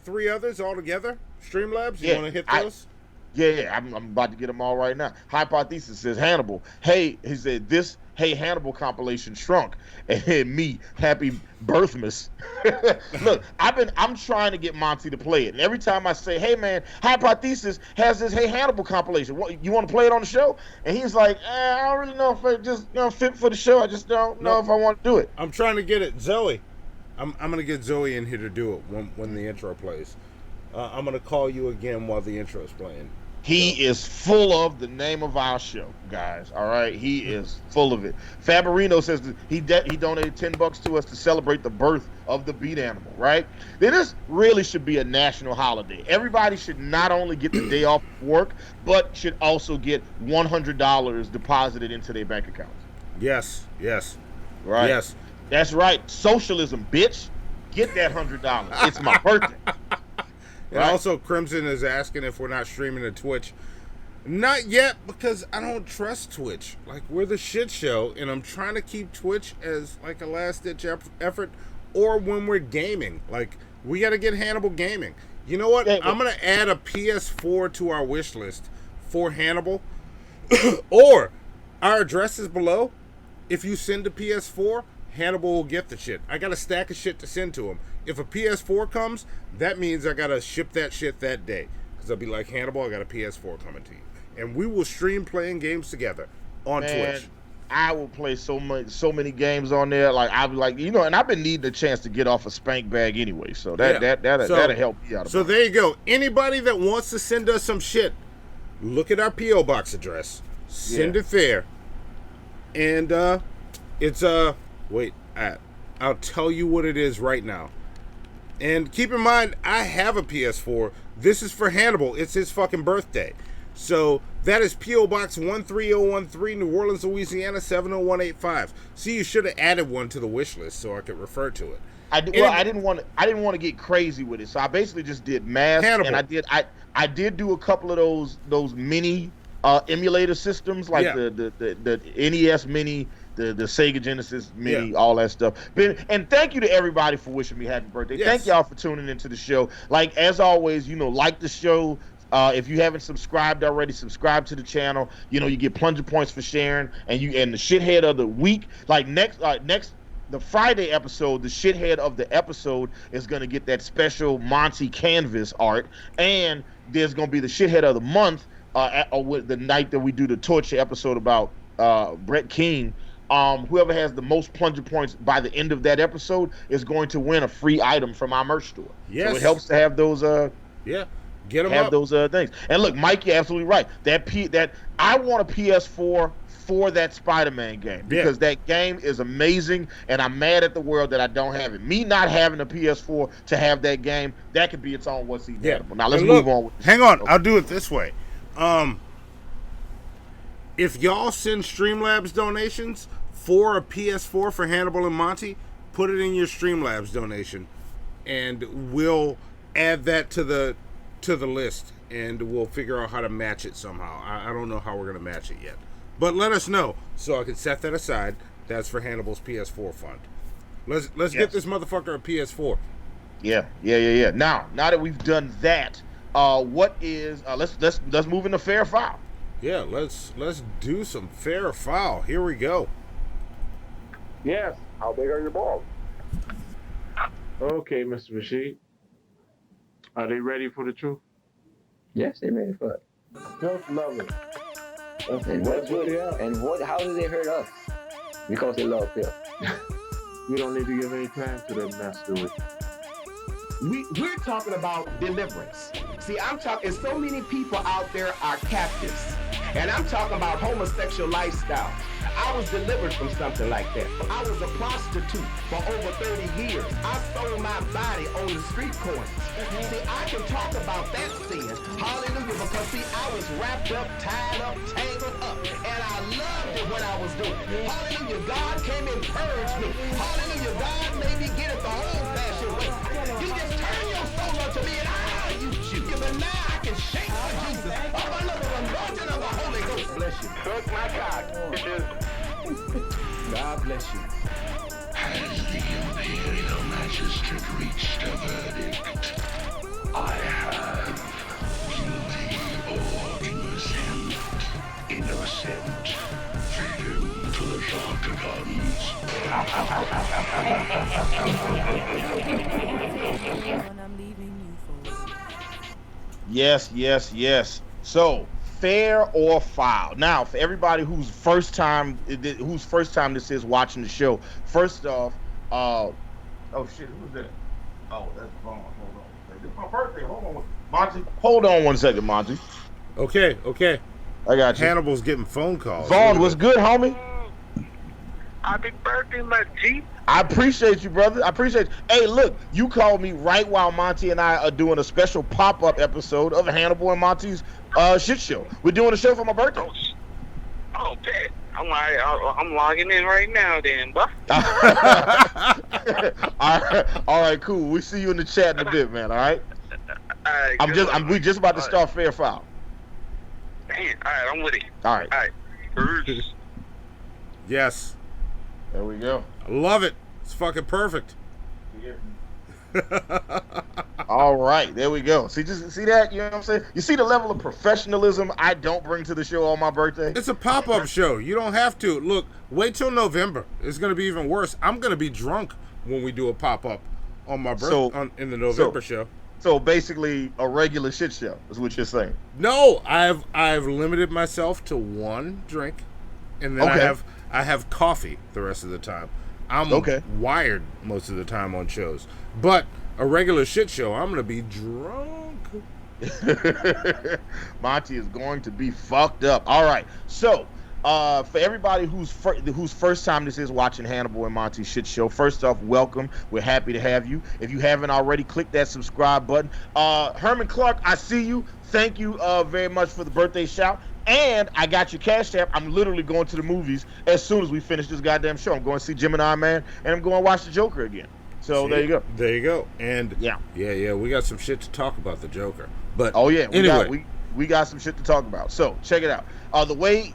3 others all together? Streamlabs, you want to hit those? Yeah, I'm about to get them all right now. Hypothesis says Hannibal. Hey, he said this. Hey, Hannibal compilation shrunk, and me happy birthmas. Look, I'm trying to get Monty to play it, and every time I say, "Hey man, Hypothesis has this Hey Hannibal compilation. What, you want to play it on the show?" And he's like, I don't really know if it just fit for the show. I just don't know if I want to do it. I'm trying to get it, Zoe. I'm gonna get Zoe in here to do it when the intro plays. I'm gonna call you again while the intro is playing. He is full of the name of our show, guys. All right, he is full of it. Faberino says that he donated $10 to us to celebrate the birth of the beat animal. Right? Then this really should be a national holiday. Everybody should not only get the day off work, but should also get $100 deposited into their bank accounts. Yes. Right. Yes. That's right. Socialism, bitch. Get that $100. It's my birthday. And also, Crimson is asking if we're not streaming to Twitch. Not yet, because I don't trust Twitch. Like, we're the shit show, and I'm trying to keep Twitch as, like, a last-ditch effort, or when we're gaming. Like, we got to get Hannibal gaming. You know what? I'm going to add a PS4 to our wish list for Hannibal. Or, our address is below. If you send a PS4, Hannibal will get the shit. I got a stack of shit to send to him. If a PS4 comes, that means I gotta ship that shit that day. Because I'll be like, Hannibal, I got a PS4 coming to you. And we will stream playing games together on Twitch. I will play so many games on there. Like, I'll be like, and I've been needing a chance to get off a spank bag anyway. So that'll help me out. So there you go. Anybody that wants to send us some shit, look at our P.O. Box address. Send it there. And it's I'll tell you what it is right now. And keep in mind, I have a PS4. This is for Hannibal. It's his fucking birthday. So that is P.O. Box 13013, New Orleans, Louisiana, 70185. See, you should have added one to the wish list so I could refer to it. I didn't want to get crazy with it. So I basically just did masks. Hannibal. And I did do a couple of those mini emulator systems, like the NES Mini, the Sega Genesis Mini, all that stuff. And thank you to everybody for wishing me happy birthday. Yes. Thank y'all for tuning into the show. Like, as always, like the show. If you haven't subscribed already, subscribe to the channel. You get plunger points for sharing, and the shithead of the week. Like next the Friday episode, the shithead of the episode is going to get that special Monty canvas art, and there's going to be the shithead of the month the night that we do the torture episode about Brett Keane. Whoever has the most plunger points by the end of that episode is going to win a free item from our merch store. Yes. So it helps to have those get them have up. those things. And look, Mike, you're absolutely right. That I want a PS4 for that Spider-Man game, because that game is amazing, and I'm mad at the world that I don't have it. Me not having a PS4 to have that game, that could be its own What's Eating Hannibal. Now let's move on. Hang on, I'll do it this way. If y'all send Streamlabs donations for a PS4 for Hannibal and Monty, put it in your Streamlabs donation, and we'll add that to the list, and we'll figure out how to match it somehow. I don't know how we're gonna match it yet, but let us know so I can set that aside. That's for Hannibal's PS4 fund. Let's get this motherfucker a PS4. Yeah. Now that we've done that, what is let's move into fair foul. Yeah, let's do some fair or foul. Here we go. Yes. How big are your balls? Okay, Mr. Rashid. Are they ready for the truth? Yes, they're ready for it. Just love it. And how do they hurt us? Because they love Phil. We don't need to give any time to them mess, do we? We're talking about deliverance. See, I'm talking, so many people out there are captives. And I'm talking about homosexual lifestyle. I was delivered from something like that. I was a prostitute for over 30 years. I sold my body on the street corners. See, I can talk about that sin. Hallelujah. Because see, I was wrapped up, tied up, tangled up. And I loved it when I was doing it. Hallelujah. God came and purged me. Hallelujah. God made me get it the old-fashioned way. You just turn your soul unto me and I'll use you. But now I can shake for Jesus. I'm under the anointing of the Holy Ghost. Bless you. Suck my cock, bitches. God bless you. Has the Imperial Magistrate reached a verdict? I have guilty or innocent. Innocent. Feed him to the Yes. So, fair or foul. Now, for everybody whose first time this is watching the show, first off, oh shit, who's that? Oh, that's Vaughn. Hold on. It's my birthday. Hold on, Monty. Hold on 1 second, Monty. Okay. I got you. Hannibal's getting phone calls. Vaughn, what's good, homie? Happy birthday, my G. I appreciate you, brother. I appreciate you. Hey, look, you called me right while Monty and I are doing a special pop-up episode of Hannibal and Monty's shit show. We're doing a show for my birthday. Oh, bet. I'm logging in right now, then, bro. All right, cool. We see you in the chat in a bit, man. All right. We just about to start fair foul. Damn. All right, I'm with it. All right. Bruce. Yes. There we go. I love it. It's fucking perfect. All right, there we go. See that? You know what I'm saying? You see the level of professionalism I don't bring to the show on my birthday? It's a pop-up show. You don't have to. Look, wait till November. It's going to be even worse. I'm going to be drunk when we do a pop-up on my birthday in the November show. So basically a regular shit show is what you're saying. No, I've limited myself to one drink, and then I have coffee the rest of the time. I'm wired most of the time on shows. But a regular shit show, I'm going to be drunk. Monty is going to be fucked up. All right. So, for everybody whose first time this is watching Hannibal and Monty's shit show, first off, welcome. We're happy to have you. If you haven't already, click that subscribe button. Herman Clark, I see you. Thank you very much for the birthday shout. And I got your Cash App. I'm literally going to the movies as soon as we finish this goddamn show. I'm going to see Gemini Man, and I'm going to watch the Joker again. So there you go. There you go. And yeah, we got some shit to talk about the Joker. But anyway, we got some shit to talk about. So check it out. The way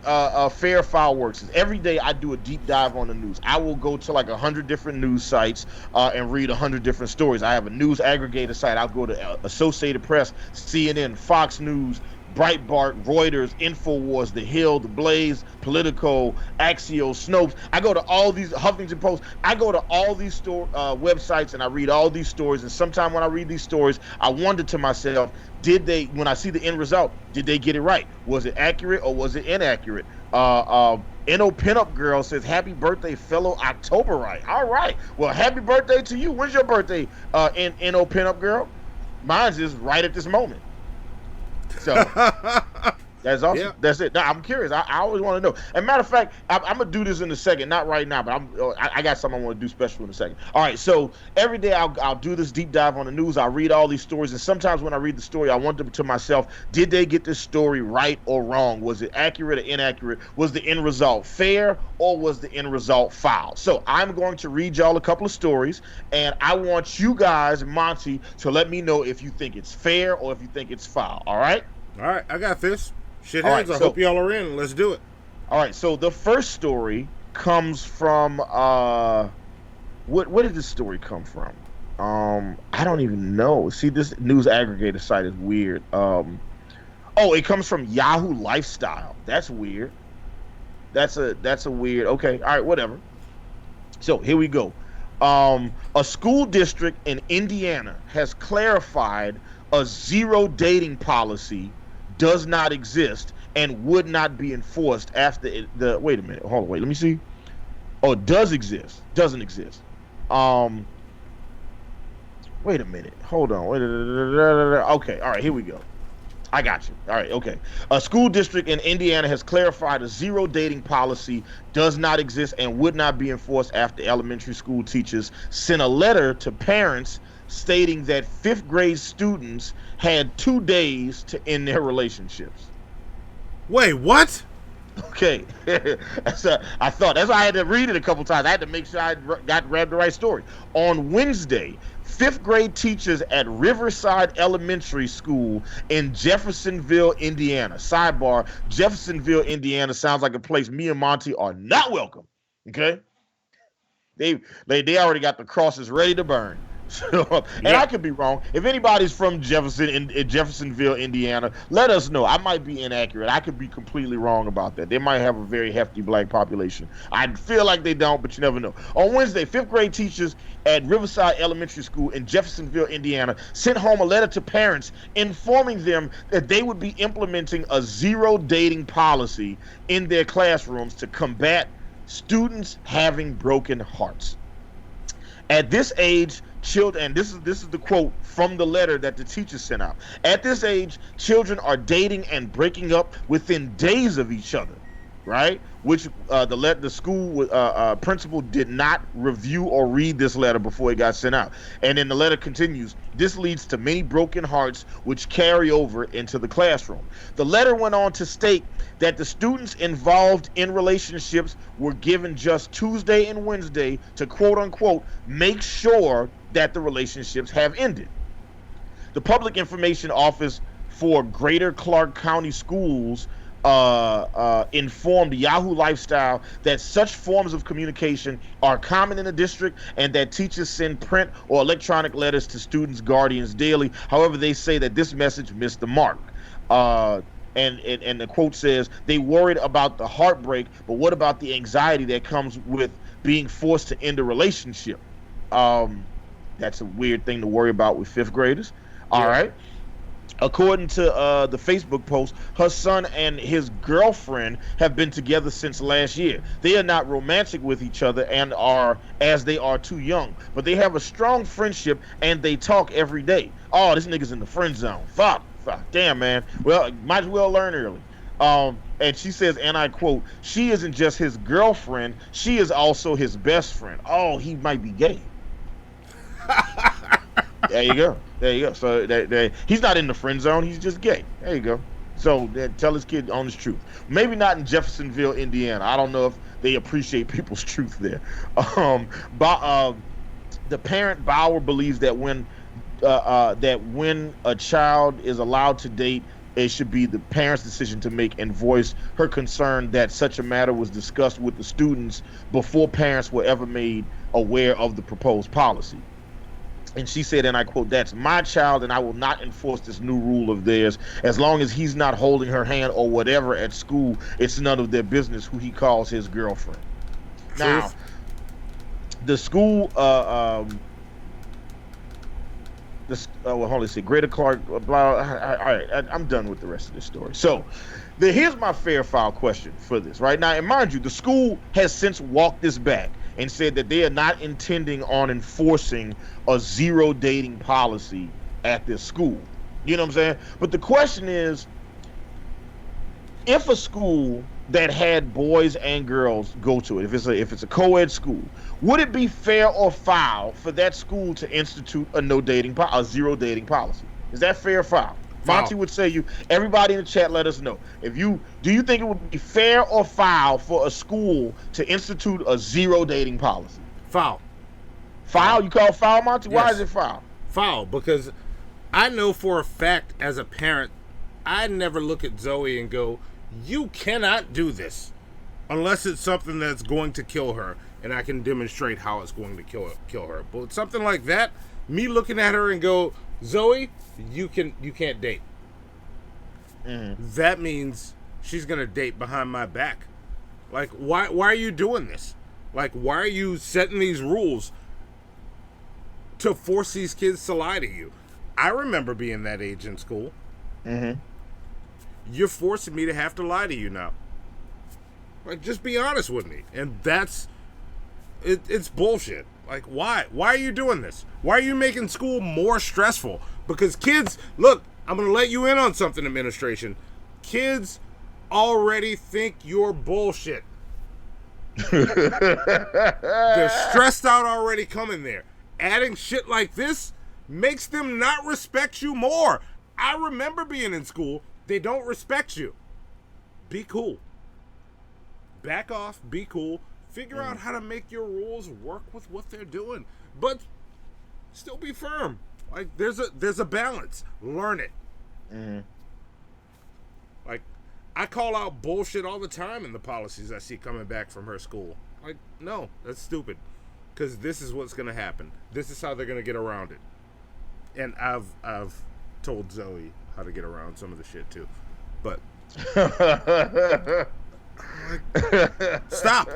fair foul works is every day I do a deep dive on the news. I will go to like 100 different news sites and read 100 different stories. I have a news aggregator site. I'll go to Associated Press, CNN, Fox News, Breitbart, Reuters, InfoWars, The Hill, The Blaze, Politico, Axios, Snopes. I go to all these, Huffington Post. I go to all these websites and I read all these stories. And sometimes when I read these stories, I wonder to myself, when I see the end result, did they get it right? Was it accurate or was it inaccurate? NO Pinup Girl says, happy birthday, fellow Octoberite. All right. Well, happy birthday to you. When's your birthday, NO Pinup Girl? Mine's is right at this moment. So that's awesome. Yeah. That's it. Now, I'm curious. I always want to know. As a matter of fact, I'm gonna do this in a second. Not right now, but I got something I want to do special in a second. All right. So every day I'll do this deep dive on the news. I'll read all these stories, and sometimes when I read the story, I wonder to myself, did they get this story right or wrong? Was it accurate or inaccurate? Was the end result fair or was the end result foul? So I'm going to read y'all a couple of stories, and I want you guys, Monty, to let me know if you think it's fair or if you think it's foul. All right. All right, I got this. Shitheads, right, I hope y'all are in. Let's do it. All right, so the first story comes from, where did this story come from? I don't even know. See, this news aggregator site is weird. It comes from Yahoo Lifestyle. That's weird. That's a weird, okay, all right, whatever. So here we go. A school district in Indiana has clarified a zero dating policy does not exist and would not be enforced after wait a minute, hold on, wait, let me see. Oh, it does exist. Doesn't exist. Wait a minute. Hold on. Okay, all right, here we go. I got you. All right, okay. A school district in Indiana has clarified a zero dating policy does not exist and would not be enforced after elementary school teachers sent a letter to parents stating that 5th grade students had 2 days to end their relationships. Wait, what? Okay. I thought that's why I had to read it a couple times. I had to make sure I grabbed the right story. On Wednesday, 5th grade teachers at Riverside Elementary School in Jeffersonville, Indiana. Sidebar, Jeffersonville, Indiana sounds like a place me and Monty are not welcome. Okay? They already got the crosses ready to burn. And I could be wrong. If anybody's from Jeffersonville, Indiana, let us know. I might be inaccurate. I could be completely wrong about that. They might have a very hefty black population. I feel like they don't, but you never know. On Wednesday, 5th grade teachers at Riverside Elementary School in Jeffersonville, Indiana, sent home a letter to parents informing them that they would be implementing a zero dating policy in their classrooms to combat students having broken hearts. At this age, children, and this is the quote from the letter that the teacher sent out. At this age, children are dating and breaking up within days of each other, right? Which the school principal did not review or read this letter before it got sent out. And then the letter continues, this leads to many broken hearts which carry over into the classroom. The letter went on to state that the students involved in relationships were given just Tuesday and Wednesday to quote unquote make sure that the relationships have ended. The Public Information Office for Greater Clark County Schools informed Yahoo Lifestyle that such forms of communication are common in the district and that teachers send print or electronic letters to students' guardians daily. However, they say that this message missed the mark. And the quote says, they worried about the heartbreak, but what about the anxiety that comes with being forced to end a relationship? That's a weird thing to worry about with 5th graders. All right. According to the Facebook post, her son and his girlfriend have been together since last year. They are not romantic with each other and they are too young, but they have a strong friendship and they talk every day. Oh, this nigga's in the friend zone. Fuck. Damn, man. Well, might as well learn early. And she says, and I quote, she isn't just his girlfriend, she is also his best friend. Oh, he might be gay. There you go. So he's not in the friend zone. He's just gay. There you go. So tell his kid on his truth. Maybe not in Jeffersonville, Indiana. I don't know if they appreciate people's truth there. The parent Bauer believes that when a child is allowed to date, it should be the parent's decision to make, and voice her concern that such a matter was discussed with the students before parents were ever made aware of the proposed policy. And she said, and I quote, "That's my child, and I will not enforce this new rule of theirs. As long as he's not holding her hand or whatever at school, it's none of their business who he calls his girlfriend." Truth. Now, the school, well, hold on, let's see, Greater Clark, blah. All right, I'm done with the rest of this story. So, here's my fair foul question for this, right? Now, and mind you, the school has since walked this back and said that they are not intending on enforcing a zero dating policy at this school. You know what I'm saying? But the question is, if a school that had boys and girls go to it, if it's a co-ed school, would it be fair or foul for that school to institute a zero dating policy? Is that fair or foul? Monty would say everybody in the chat, let us know. Do you think it would be fair or foul for a school to institute a zero dating policy? Foul. Foul? You call foul, Monty? Yes. Why is it foul? Foul, because I know for a fact as a parent, I never look at Zoe and go, you cannot do this unless it's something that's going to kill her and I can demonstrate how it's going to kill her. But something like that, me looking at her and go, Zoe, you can't date. That means she's gonna date behind my back. Like, why are you doing this? Like, why are you setting these rules to force these kids to lie to you? I remember being that age in school. You're forcing me to have to lie to you now. Like, just be honest with me. And it's bullshit. Like, why? Why are you doing this? Why are you making school more stressful? Because kids, look, I'm going to let you in on something, administration. Kids already think you're bullshit. They're stressed out already coming there. Adding shit like this makes them not respect you more. I remember being in school. They don't respect you. Be cool. Back off. Be cool. Figure out how to make your rules work with what they're doing, but still be firm. Like, there's a balance. Learn it. Like, I call out bullshit all the time in the policies I see coming back from her school. Like, no, that's stupid, because this is what's gonna happen. This is how they're gonna get around it. And I've told Zoe how to get around some of the shit too, but stop.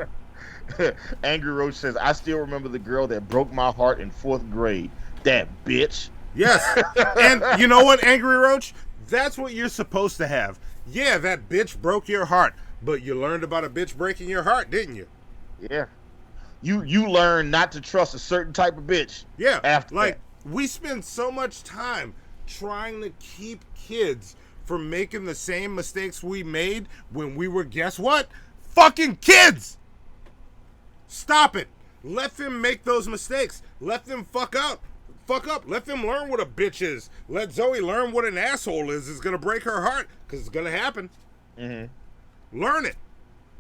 Angry Roach says, I still remember the girl that broke my heart in 4th grade. That bitch. Yes. And you know what, Angry Roach? That's what you're supposed to have. Yeah, that bitch broke your heart, but you learned about a bitch breaking your heart, didn't you? Yeah. You learned not to trust a certain type of bitch. Yeah. After like, that. We spend so much time trying to keep kids from making the same mistakes we made when we were, guess what? Fucking kids! Stop it. Let them make those mistakes. Let them fuck up. Let them learn what a bitch is. Let Zoe learn what an asshole is. It's going to break her heart, because it's going to happen. Learn it.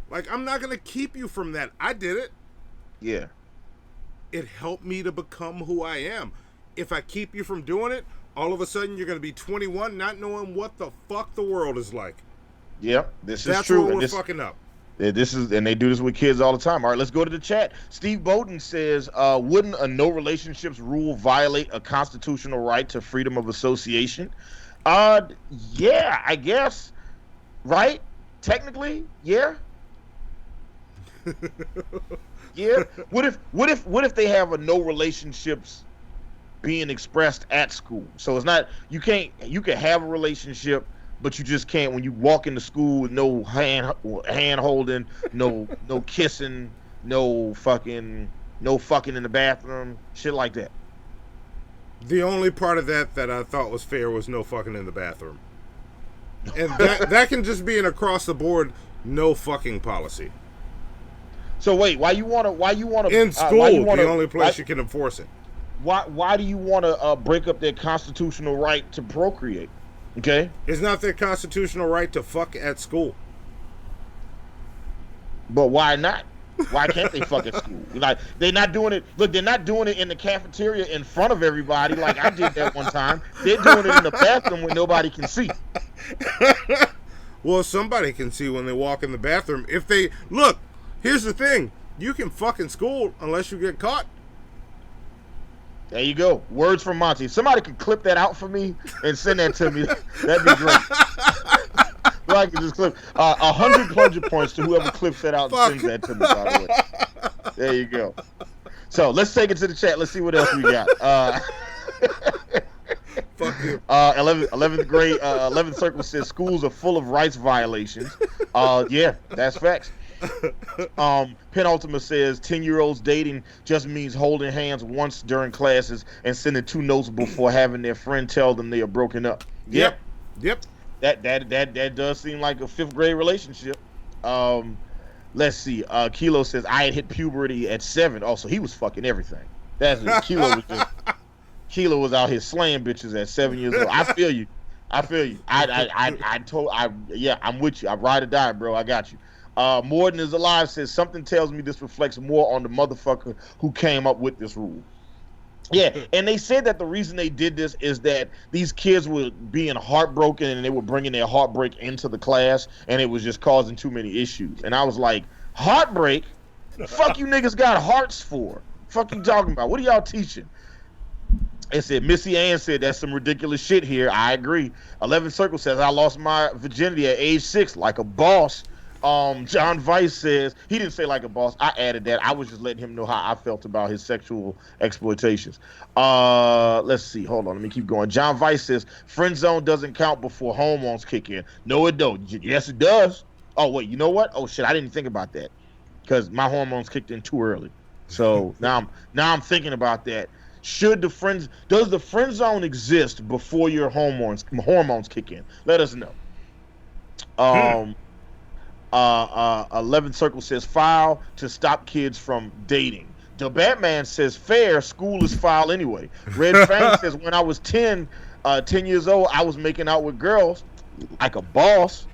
Like, I'm not going to keep you from that. I did it. Yeah. It helped me to become who I am. If I keep you from doing it, all of a sudden you're going to be 21 not knowing what the fuck the world is like. Yep, this is That's true. where we're fucking up. And they do this with kids all the time. All right, let's go to the chat. Steve Bowden says, wouldn't a no relationships rule violate a constitutional right to freedom of association? Yeah, I guess. Right? Technically, yeah. Yeah. What if they have a no relationships being expressed at school? So it's not, you can have a relationship, but you just can't when you walk into school with no hand holding, no kissing, no fucking in the bathroom, shit like that. The only part of that I thought was fair was no fucking in the bathroom. And that can just be an across the board no fucking policy. So wait, why you wanna in school, the only place you can enforce it. Why do you wanna break up their constitutional right to procreate? Okay. It's not their constitutional right to fuck at school. But why not? Why can't they fuck at school? Like, they're not doing it. Look, they're not doing it in the cafeteria in front of everybody like I did that one time. They're doing it in the bathroom where nobody can see. Well, somebody can see when they walk in the bathroom. If they look, here's the thing: you can fuck in school unless you get caught. There you go. Words from Monty. If somebody could clip that out for me and send that to me, that'd be great. So I can just clip 100 plunger points to whoever clips that out and sends that to me, by the way. There you go. So let's take it to the chat. Let's see what else we got. Fuck you. 11th grade, 11th circle says schools are full of rights violations. Yeah, that's facts. Penultima says 10-year-olds dating just means holding hands once during classes and sending 2 notes before having their friend tell them they are broken up. Yep. That does seem like a 5th grade relationship. Let's see. Kilo says I had hit puberty at 7. Also, he was fucking everything. That's it. Kilo was out here slaying bitches at 7 years old. I feel you. I'm with you. I ride or die, bro. I got you. Morden is alive says something tells me this reflects more on the motherfucker who came up with this rule. Yeah, and they said that the reason they did this is that these kids were being heartbroken and they were bringing their heartbreak into the class and it was just causing too many issues. And I was like, heartbreak? Fuck you niggas got hearts for? Fuck you talking about? What are y'all teaching? It said, Missy Ann said, that's some ridiculous shit here. I agree. 11 Circle says, I lost my virginity at age 6 like a boss. John Vice says, he didn't say like a boss. I added that. I was just letting him know how I felt about his sexual exploitations. Let's see. Hold on. Let me keep going. John Vice says, friend zone doesn't count before hormones kick in. No, it don't. Yes, it does. Oh, wait. You know what? Oh, shit. I didn't think about that because my hormones kicked in too early. So now I'm thinking about that. Does the friend zone exist before your hormones kick in? Let us know. 11 Circle says foul to stop kids from dating. The Batman says fair, school is foul anyway. Red Fang says when I was 10 years old, I was making out with girls like a boss.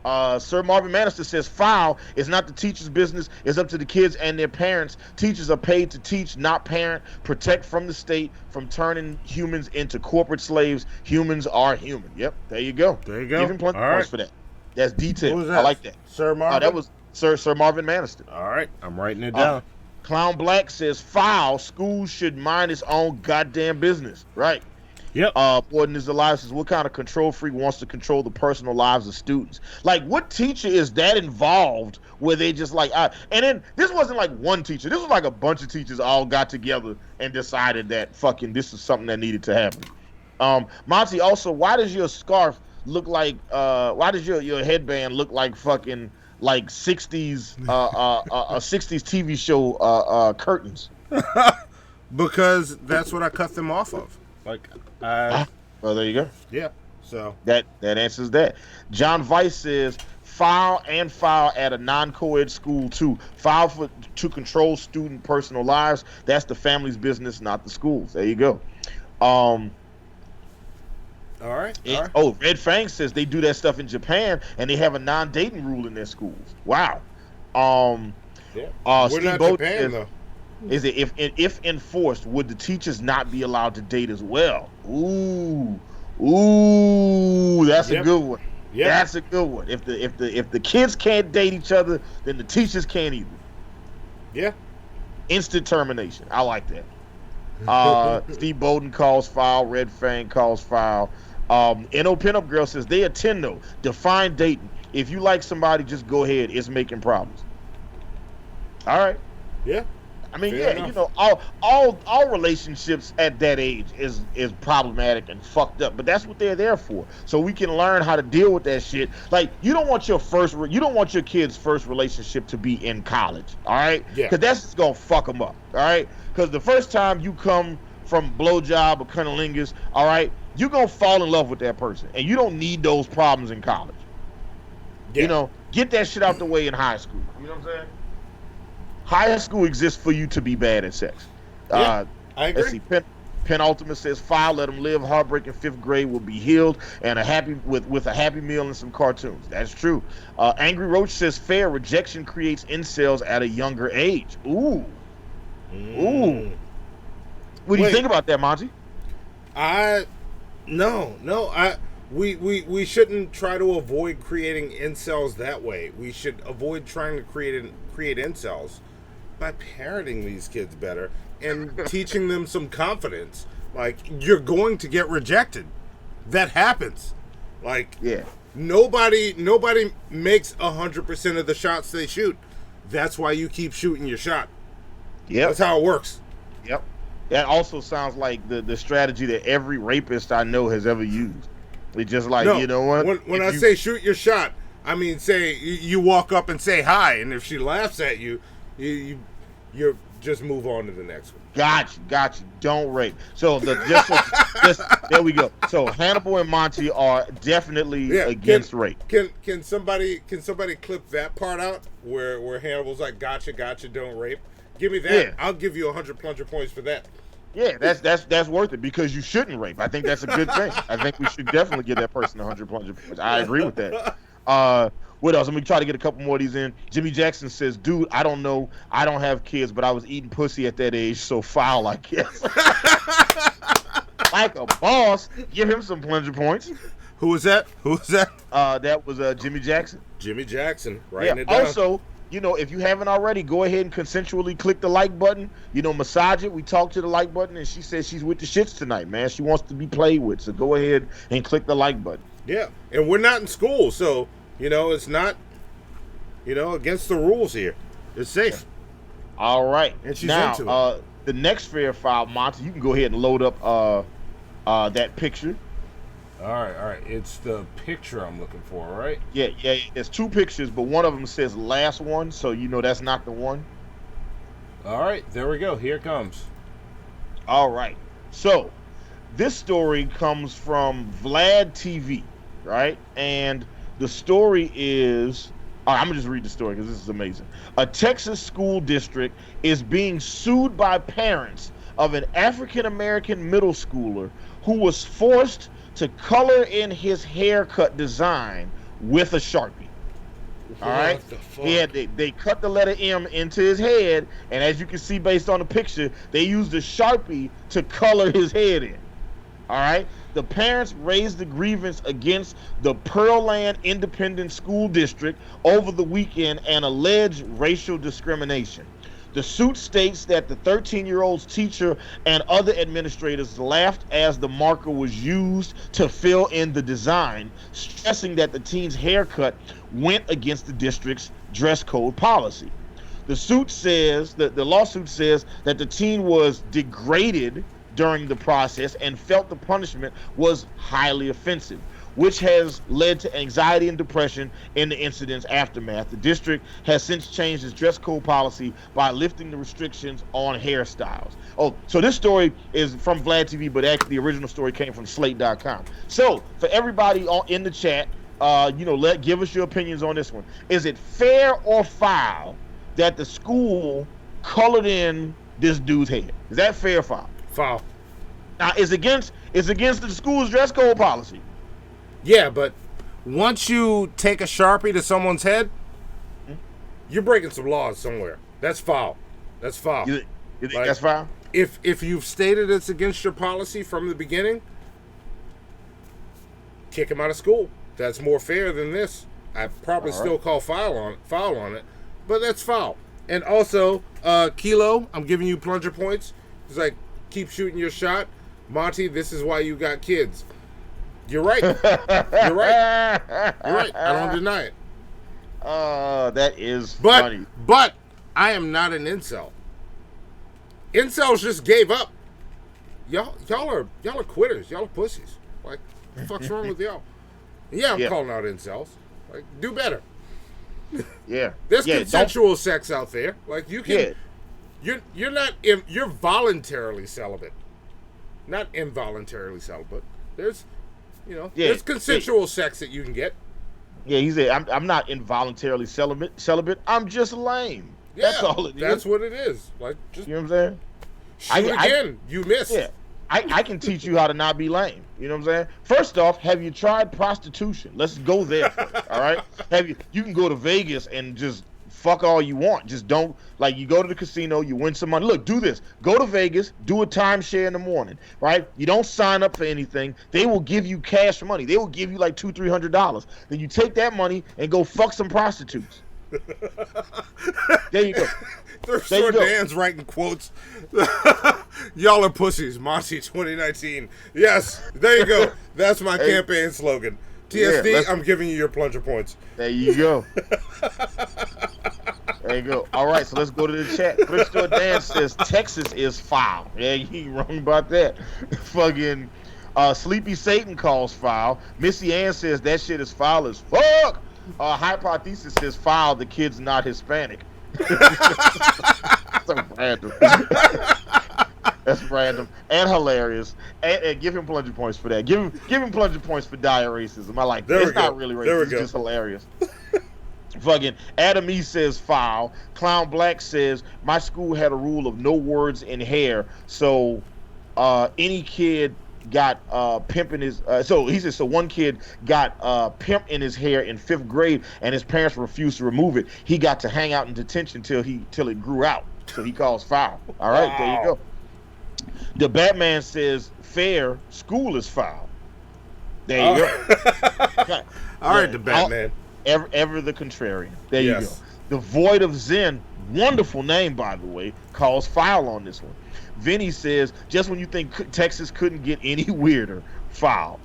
Sir Marvin Manister says foul is not the teacher's business. It's up to the kids and their parents. Teachers are paid to teach, not parent. Protect from the state from turning humans into corporate slaves. Humans are human. Yep, there you go. There you go. Give him plenty of points for that. That's detailed. Who was that? I like that. Sir Marvin? That was Sir Marvin Manister. All right, I'm writing it down. Clown Black says foul. School should mind its own goddamn business. Right. Yep. Gordon is alive says, what kind of control freak wants to control the personal lives of students? Like, what teacher is that involved where they just like, and then this wasn't like one teacher. This was like a bunch of teachers all got together and decided that fucking this is something that needed to happen. Monty, also, why does your scarf look like, why does your headband look like fucking like 60s, a 60s TV show curtains? Because that's what I cut them off of. Like, well, there you go. Yeah. So that answers that. John Vice says foul at a non-co-ed school too. Foul to control student personal lives. That's the family's business, not the schools. There you go. All right. Oh, Red Fang says they do that stuff in Japan and they have a non-dating rule in their schools. Wow. We're Steve not Bowden Japan says, though. Is it if enforced, would the teachers not be allowed to date as well? Ooh, that's a good one. Yep. That's a good one. If the kids can't date each other, then the teachers can't either. Yeah. Instant termination. I like that. Steve Bowden calls foul. Red Fang calls foul. NO Pinup Girl says they attend though. Define dating. If you like somebody, just go ahead. It's making problems. All right. Yeah. I mean, Fair yeah, enough. you know, all relationships at that age is problematic and fucked up, but that's what they're there for. So we can learn how to deal with that shit. Like, you don't want your kid's first relationship to be in college, all right? Yeah. Because that's just gonna fuck them up, all right? Because the first time you come from blowjob or cunnilingus, all right, you're gonna fall in love with that person, and you don't need those problems in college. Yeah. You know, get that shit out the way in high school. You know what I'm saying? High school exists for you to be bad at sex. Yeah, I agree. Let's see. Penultimate says, "File, let them live. Heartbreak in 5th grade will be healed, and with a happy meal and some cartoons." That's true. Angry Roach says, "Fair, rejection creates incels at a younger age." Ooh. What do you think about that, Monty? We shouldn't try to avoid creating incels that way. We should avoid trying to create incels by parenting these kids better, and teaching them some confidence. Like, you're going to get rejected. That happens. Like, yeah. Nobody makes 100% of the shots they shoot. That's why you keep shooting your shot. Yep. That's how it works. Yep. That also sounds like the strategy that every rapist I know has ever used. It's just like, you know what? When I say shoot your shot, I mean, say you walk up and say hi, and if she laughs at you, you're just move on to the next one. Got you. Don't rape. So just there we go. So Hannibal and Monty are definitely against rape. Can somebody clip that part out where Hannibal's like, gotcha, don't rape? Give me that. Yeah. I'll give you 100 plunger points for that. Yeah, that's worth it because you shouldn't rape. I think that's a good thing. I think we should definitely give that person 100 plunger points. I agree with that. What else? Let me try to get a couple more of these in. Jimmy Jackson says, dude, I don't know. I don't have kids, but I was eating pussy at that age, so foul, I guess. Like a boss. Give him some plunger points. Who was that? That was Jimmy Jackson. Jimmy Jackson. Writing it down. Also, if you haven't already, go ahead and consensually click the like button. Massage it. We talked to the like button, and she says she's with the shits tonight, man. She wants to be played with, so go ahead and click the like button. Yeah, and we're not in school, so... it's not, against the rules here. It's safe. All right. And she's now, into it. The next fair file, Monty, you can go ahead and load up that picture. All right. It's the picture I'm looking for, right? Yeah. There's two pictures, but one of them says last one, so that's not the one. All right. There we go. Here it comes. All right. So, this story comes from Vlad TV, right? And... the story is, I'm going to just read the story because this is amazing. A Texas school district is being sued by parents of an African-American middle schooler who was forced to color in his haircut design with a Sharpie. All right? Yeah, they cut the letter M into his head, and as you can see based on the picture, they used a Sharpie to color his head in. All right? The parents raised the grievance against the Pearland Independent School District over the weekend and alleged racial discrimination. The suit states that the 13-year-old's teacher and other administrators laughed as the marker was used to fill in the design, stressing that the teen's haircut went against the district's dress code policy. The lawsuit says that the teen was degraded during the process and felt the punishment was highly offensive, which has led to anxiety and depression in the incident's aftermath. The district has since changed its dress code policy by lifting the restrictions on hairstyles. Oh, so this story is from Vlad TV, but actually the original story came from Slate.com. So for everybody in the chat, give us your opinions on this one. Is it fair or foul that the school colored in this dude's head? Is that fair or foul? Foul. Now, it's against the school's dress code policy. Yeah, but once you take a Sharpie to someone's head, you're breaking some laws somewhere. That's foul. That's foul. You think that's foul? If you've stated it's against your policy from the beginning, kick him out of school. That's more fair than this. I'd probably still call foul on it, but that's foul. And also, Kilo, I'm giving you plunger points. It's like, keep shooting your shot. Monty, this is why you got kids. You're right. You're right. I don't deny it. That is funny. But I am not an incel. Incels just gave up. Y'all are quitters. Y'all are pussies. Like, what the fuck's wrong with y'all? Yeah, I'm calling out incels. Like, do better. Yeah. There's consensual sex out there. Like, you can... Yeah. You're voluntarily celibate, not involuntarily celibate. There's consensual sex that you can get. Yeah, he said, I'm not involuntarily celibate. I'm just lame. Yeah, that's all it is. That's what it is. Like, just, you know what I'm saying? Shoot again. You missed. Yeah. I can teach you how to not be lame. You know what I'm saying? First off, have you tried prostitution? Let's go there first, all right? You can go to Vegas and just fuck all you want. Just don't, like, you go to the casino, you win some money. Look, do this. Go to Vegas, do a timeshare in the morning, right? You don't sign up for anything. They will give you cash money. They will give you like $200-300. Then you take that money and go fuck some prostitutes. There you go. Thrift There you store go. Dan's writing quotes. Y'all are pussies. Monty 2019. Yes, there you go. That's my campaign slogan. TSD, I'm giving you your plunger points. There you go. There you go. All right, so let's go to the chat. Thrift store Dan says Texas is foul. Yeah, you ain't wrong about that. Fucking Sleepy Satan calls foul. Missy Ann says that shit is foul as fuck. Hypothesis says foul. The kid's not Hispanic. So random. That's random and hilarious. And give him plunger points for that. Give him plunger points for dire racism. I like that. It's not really racist. It's just hilarious. Fucking Adam E says foul. Clown Black says my school had a rule of no words in hair, so any kid got pimp in his so he says so one kid got pimp in his hair in 5th grade and his parents refused to remove it. He got to hang out in detention till it grew out. So he calls foul. All right, There you go. The Batman says fair, school is foul. There you go. All right, the Batman. Ever the contrarian. There you go. The Void of Zen, wonderful name by the way, calls foul on this one. Vinny says, just when you think Texas couldn't get any weirder, foul.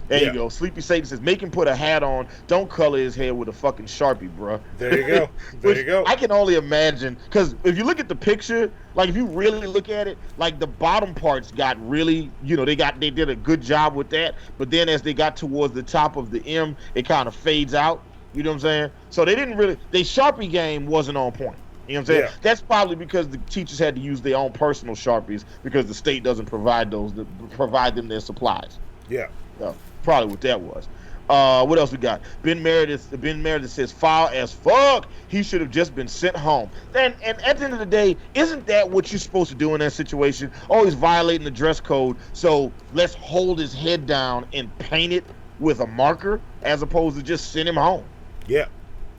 There you go. Sleepy Satan says, make him put a hat on. Don't color his hair with a fucking Sharpie, bro. There you go. There you go. I can only imagine, because if you look at the picture, like if you really look at it, like the bottom parts got really, they did a good job with that. But then as they got towards the top of the M, it kind of fades out. You know what I'm saying? So they didn't really, their Sharpie game wasn't on point. You know what I'm saying? Yeah. That's probably because the teachers had to use their own personal Sharpies because the state doesn't provide them their supplies. Yeah. So, probably what that was. What else we got? Ben Meredith says foul as fuck. He should have just been sent home. And at the end of the day, isn't that what you're supposed to do in that situation? Oh, he's violating the dress code, so let's hold his head down and paint it with a marker as opposed to just send him home. Yeah.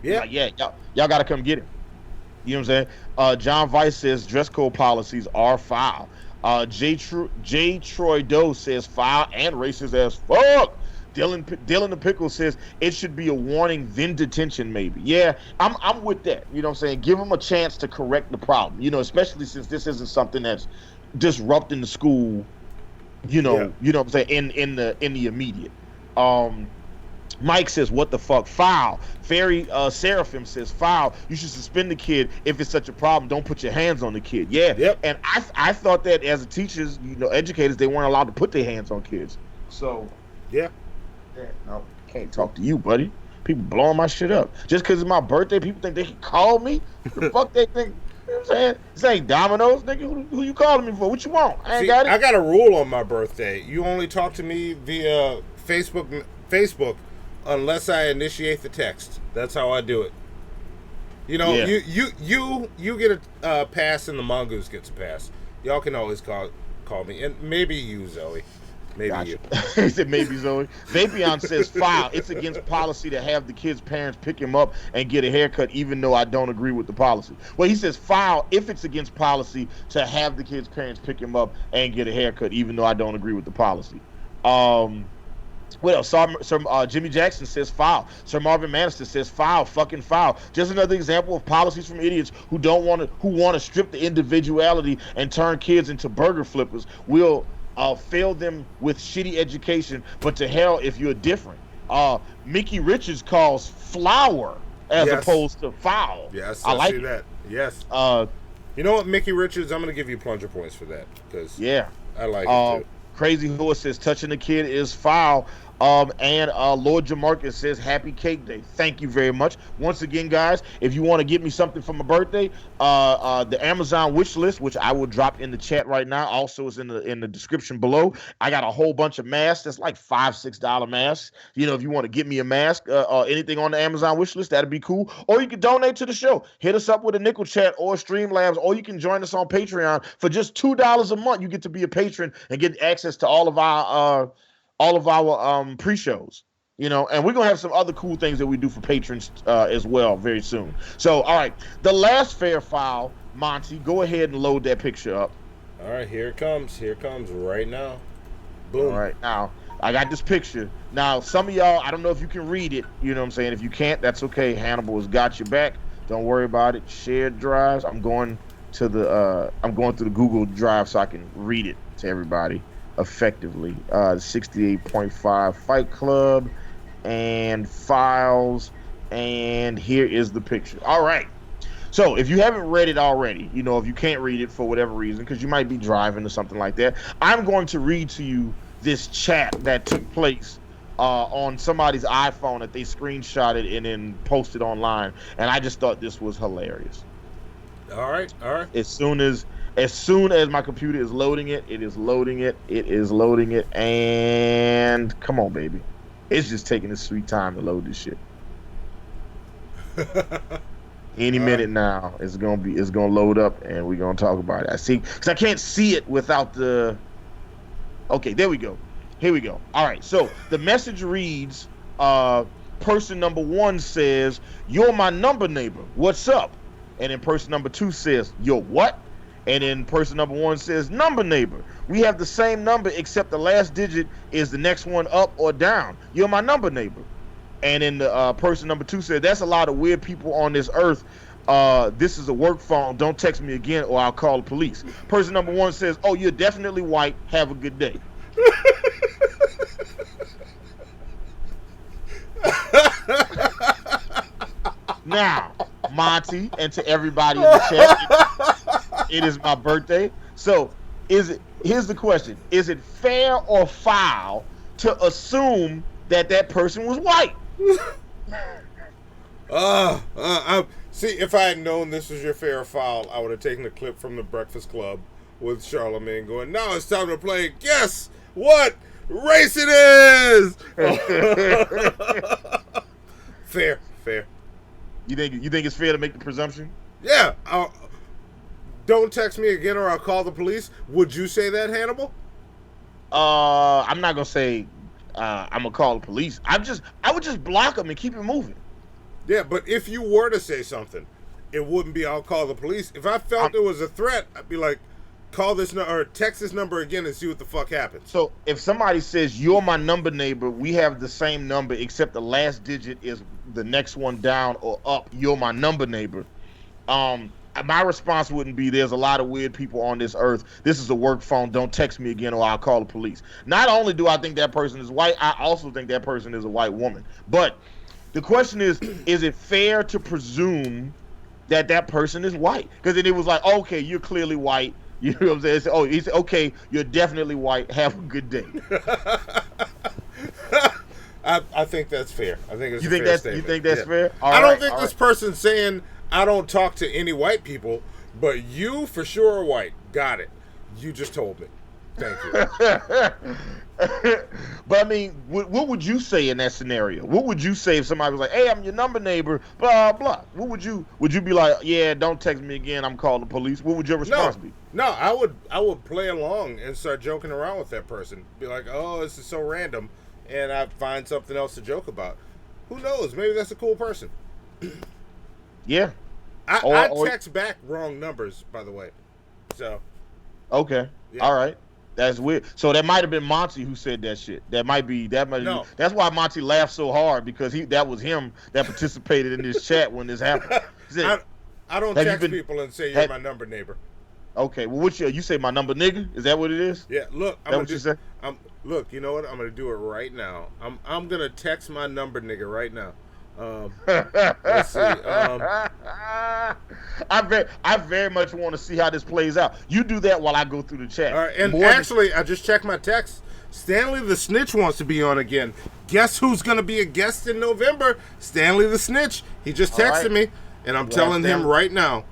Yeah. Like, y'all got to come get him. You know what I'm saying? John Weiss says dress code policies are foul. J. Troy Doe says foul and racist as fuck. Dylan the Pickle says it should be a warning, then detention maybe. Yeah, I'm with that. You know what I'm saying? Give them a chance to correct the problem. Especially since this isn't something that's disrupting the school. You know what I'm saying? In the immediate. Mike says, what the fuck? Foul. Fairy Seraphim says, foul. You should suspend the kid if it's such a problem. Don't put your hands on the kid. Yeah. Yep. And I thought that as teachers, educators, they weren't allowed to put their hands on kids. So. Yeah. No, can't talk to you, buddy. People blowing my shit up. Just because it's my birthday, people think they can call me? The fuck they think? You know what I'm saying? This ain't Domino's, nigga. Who you calling me for? What you want? I ain't got it. I got a rule on my birthday. You only talk to me via Facebook unless I initiate the text. That's how I do it. You get a pass and the mongoose gets a pass. Y'all can always call me, and maybe you, Zoe. Maybe you. He said maybe Zoe. Vapion says foul. It's against policy to have the kid's parents pick him up and get a haircut, even though I don't agree with the policy. Well, he says foul if it's against policy to have the kid's parents pick him up and get a haircut, even though I don't agree with the policy. What else? Jimmy Jackson says foul. Sir Marvin Manister says foul, fucking foul. Just another example of policies from idiots who want to strip the individuality and turn kids into burger flippers. We'll fail them with shitty education, but to hell if you're different. Mickey Richards calls flower as opposed to foul. Yes, I like see that. Yes. You know what, Mickey Richards? I'm going to give you plunger points for that because I like it too. Crazy Horse says touching the kid is foul. And Lord Jamarcus says happy cake day. Thank you very much. Once again, guys, if you want to get me something for my birthday, the Amazon wish list, which I will drop in the chat right now, also is in the description below. I got a whole bunch of masks. That's like $5-6 masks. If you want to get me a mask or anything on the Amazon wish list, that'd be cool. Or you can donate to the show. Hit us up with a nickel chat or Streamlabs, or you can join us on Patreon for just $2 a month. You get to be a patron and get access to all of our pre-shows, and we're gonna have some other cool things that we do for patrons as well very soon. So, all right, the last fair file, Monty, go ahead and load that picture up. All right, here it comes right now. Boom. All right, now I got this picture. Now, some of y'all, I don't know if you can read it. You know what I'm saying? If you can't, that's okay. Hannibal has got your back. Don't worry about it. Shared drives. I'm going through the Google Drive so I can read it to everybody effectively. 68.5 Fight Club and files, and here is the picture. All right. So if you haven't read it already, you know, if you can't read it for whatever reason, because you might be driving or something like that, I'm going to read to you this chat that took place on somebody's iPhone that they screenshotted and then posted online, and I just thought this was hilarious. All right. As soon as my computer is loading it, it is loading it, and come on, baby, it's just taking its sweet time to load this shit. Any minute now, it's gonna load up, and we're gonna talk about it. I see, because I can't see it without the. Okay, there we go. Here we go. All right, so the message reads, person number 1 says, "You're my number neighbor. What's up?" And then person number 2 says, "You're what?" And then person number 1 says, "Number neighbor. We have the same number except the last digit is the next one up or down. You're my number neighbor." And then the person number 2 said, "That's a lot of weird people on this earth. This is a work phone. Don't text me again or I'll call the police." Person number 1 says, "Oh, you're definitely white. Have a good day." Now, Monty, and to everybody in the chat, it is my birthday. So, here's the question. Is it fair or foul to assume that person was white? See, if I had known this was your fair or foul, I would have taken the clip from the Breakfast Club with Charlamagne going, "Now it's time to play Guess What Race It Is." Fair. You think it's fair to make the presumption? Yeah. Don't text me again or I'll call the police. Would you say that, Hannibal? I'm not gonna say I'm gonna call the police. I would just block them and keep it moving. Yeah, but if you were to say something, it wouldn't be I'll call the police. If I felt there was a threat, I'd be like, call this or text this number again and see what the fuck happens. So if somebody says, "You're my number neighbor, we have the same number except the last digit is the next one down or up, you're my number neighbor," my response wouldn't be, "There's a lot of weird people on this earth. This is a work phone. Don't text me again or I'll call the police." Not only do I think that person is white, I also think that person is a white woman. But the question is it fair to presume that person is white? Because then it was like, okay, you're clearly white. You know what I'm saying? He said, "Okay, you're definitely white. Have a good day." I think that's fair. I think it's you a think fair that's statement. you think that's fair? I don't think this person's saying I don't talk to any white people, but you for sure are white. Got it. You just told me. Thank you. But I mean, what would you say in that scenario? What would you say if somebody was like, "Hey, I'm your number neighbor, blah blah"? What would you be like? "Yeah, don't text me again. I'm calling the police." What would your response be? No, I would play along and start joking around with that person. Be like, "Oh, this is so random," and I find something else to joke about. Who knows? Maybe that's a cool person. Yeah. I text back wrong numbers, by the way. So. Okay. Yeah. All right. That's weird. So that might have been Monty who said that shit. That might be. No. That's why Monty laughed so hard, because that was him that participated in this chat when this happened. Said, I don't text people and say you're my number neighbor. Okay. Well, you say my number nigga? Is that what it is? Yeah. Look, you say? Look. You know what? I'm gonna do it right now. I'm gonna text my number nigga right now. Let's see. I very much want to see how this plays out. You do that while I go through the chat. All right, and actually, I just checked my text. Stanley the Snitch wants to be on again. Guess who's going to be a guest in November? Stanley the Snitch. He just texted me, and I'm telling him right now.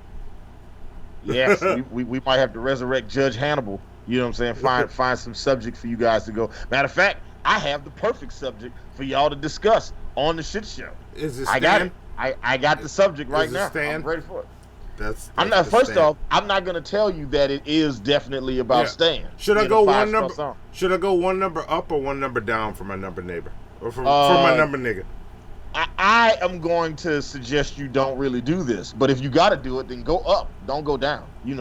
Yes, we might have to resurrect Judge Hannibal. You know what I'm saying? Find some subject for you guys to go. Matter of fact, I have the perfect subject for y'all to discuss on the shit show. Is it I got it. I got the subject right now. I'm ready for it. That's I'm not. First off, I'm not going to tell you that it is definitely about Stan. Should I go one number? Should I go one number up or one number down for my number neighbor, or for my number nigga? I am going to suggest you don't really do this, but if you got to do it, then go up. Don't go down. You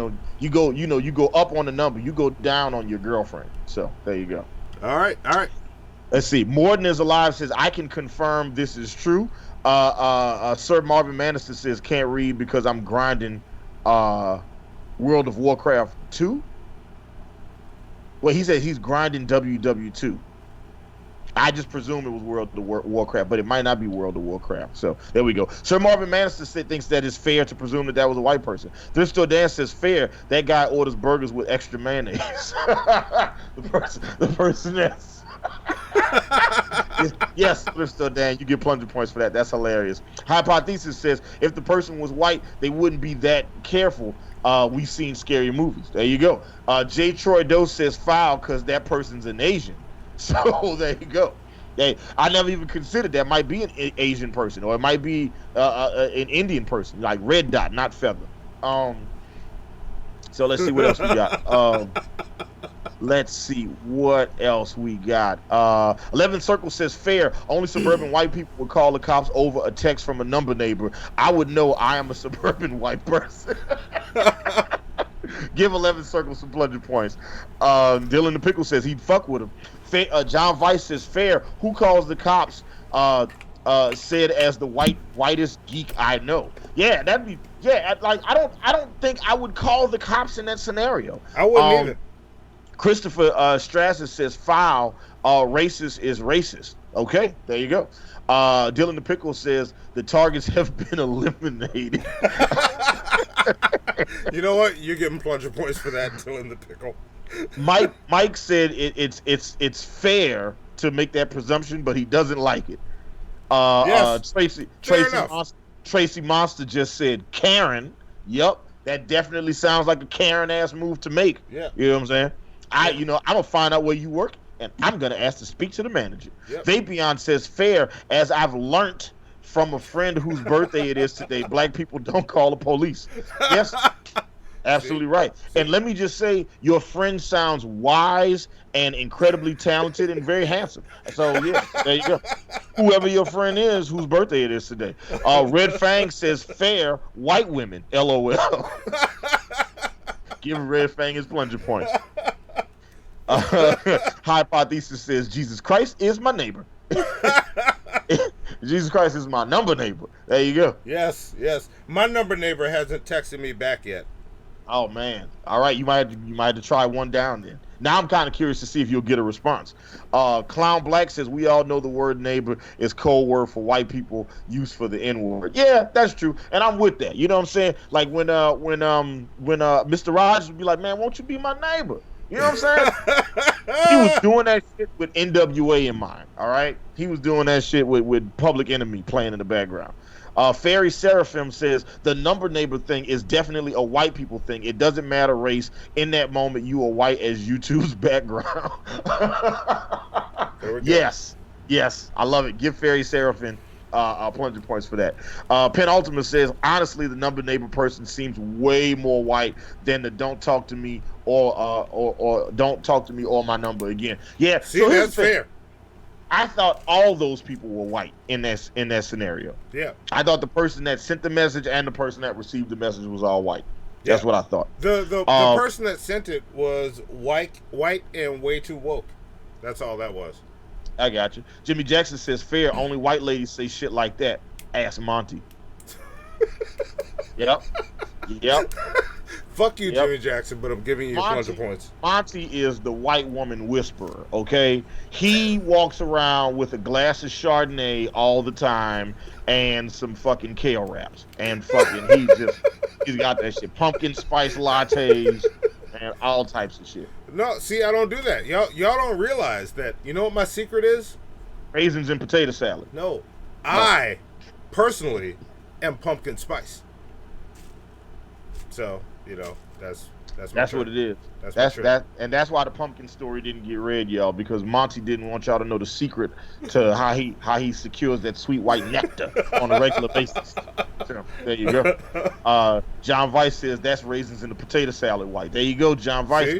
go up on the number. You go down on your girlfriend. So there you go. All right. Let's see. Morden is alive says, I can confirm this is true. Sir Marvin Manister says, can't read because I'm grinding World of Warcraft 2. Well, he said he's grinding WW2. I just presume it was World of Warcraft, but it might not be World of Warcraft. So there we go. Sir Marvin Manister thinks that it's fair to presume that was a white person. Thrift Store Dan says fair. That guy orders burgers with extra mayonnaise. the person that's yes, Thrift Store Dan, you get plunger points for that. That's hilarious. Hypothesis says if the person was white, they wouldn't be that careful. We've seen scary movies. There you go. J. Troy Doe says foul because that person's an Asian. So there you go. Hey, I never even considered that might be an Asian person, or it might be an Indian person, like Red Dot, not Feather. So let's see what else we got. Let's see what else we got. 11 Circle says fair. Only suburban white people would call the cops over a text from a number neighbor. I would know I am a suburban white person. Give 11 Circle some plunger points. Dylan the Pickle says he'd fuck with him. John Weiss says fair. Who calls the cops? Said as the whitest geek I know. Yeah, that'd be like I don't think I would call the cops in that scenario. I wouldn't either. Christopher Strasser says foul. Racist is racist. Okay, there you go. Dylan the Pickle says the targets have been eliminated. You know what? You're getting plunger points for that, Dylan the Pickle. Mike said it's fair to make that presumption, but he doesn't like it. Yes. Tracy Monster just said Karen. Yep, that definitely sounds like a Karen ass move to make. Yeah. You know what I'm saying? I'm gonna find out where you work, and I'm gonna ask to speak to the manager. Yep. Vapion says fair, as I've learnt from a friend whose birthday it is today. Black people don't call the police. Yes. Absolutely right. And let me just say, your friend sounds wise and incredibly talented and very handsome. So, yeah, there you go. Whoever your friend is, whose birthday it is today. Red Fang says, fair, white women, LOL. Give Red Fang his plunger points. Hypothesis says, Jesus Christ is my neighbor. Jesus Christ is my number neighbor. There you go. Yes. My number neighbor hasn't texted me back yet. Oh man! All right, you might have to try one down then. Now I'm kind of curious to see if you'll get a response. Clown Black says we all know the word neighbor is code word for white people used for the N word. Yeah, that's true, and I'm with that. You know what I'm saying? Like when Mr. Rogers would be like, "Man, won't you be my neighbor?" You know what I'm saying? He was doing that shit with NWA in mind. All right, he was doing that shit with Public Enemy playing in the background. Fairy Seraphim says the number neighbor thing is definitely a white people thing. It doesn't matter race. In that moment, you are white as YouTube's background. Yes, I love it. Give Fairy Seraphim plunger points for that. Penultimate says honestly, the number neighbor person seems way more white than the don't talk to me or don't talk to me or my number again. Yeah, see, so that's fair. I thought all those people were white in that scenario. Yeah. I thought the person that sent the message and the person that received the message was all white. That's what I thought. The person that sent it was white and way too woke. That's all that was. I got you. Jimmy Jackson says fair. Only white ladies say shit like that. Ask Monty. Yep. Fuck you, Jimmy Jackson, but I'm giving you plunger points. Monty is the white woman whisperer, okay? He walks around with a glass of Chardonnay all the time and some fucking kale wraps. And fucking, he's got that shit. Pumpkin spice lattes and all types of shit. No, see, I don't do that. Y'all don't realize that. You know what my secret is? Raisins and potato salad. No. I, personally, am pumpkin spice. So, you know, that's what it is. That's why the pumpkin story didn't get read, y'all, because Monty didn't want y'all to know the secret to how he secures that sweet white nectar on a regular basis. So, there you go. John Weiss says that's raisins in the potato salad white. There you go, John Weiss.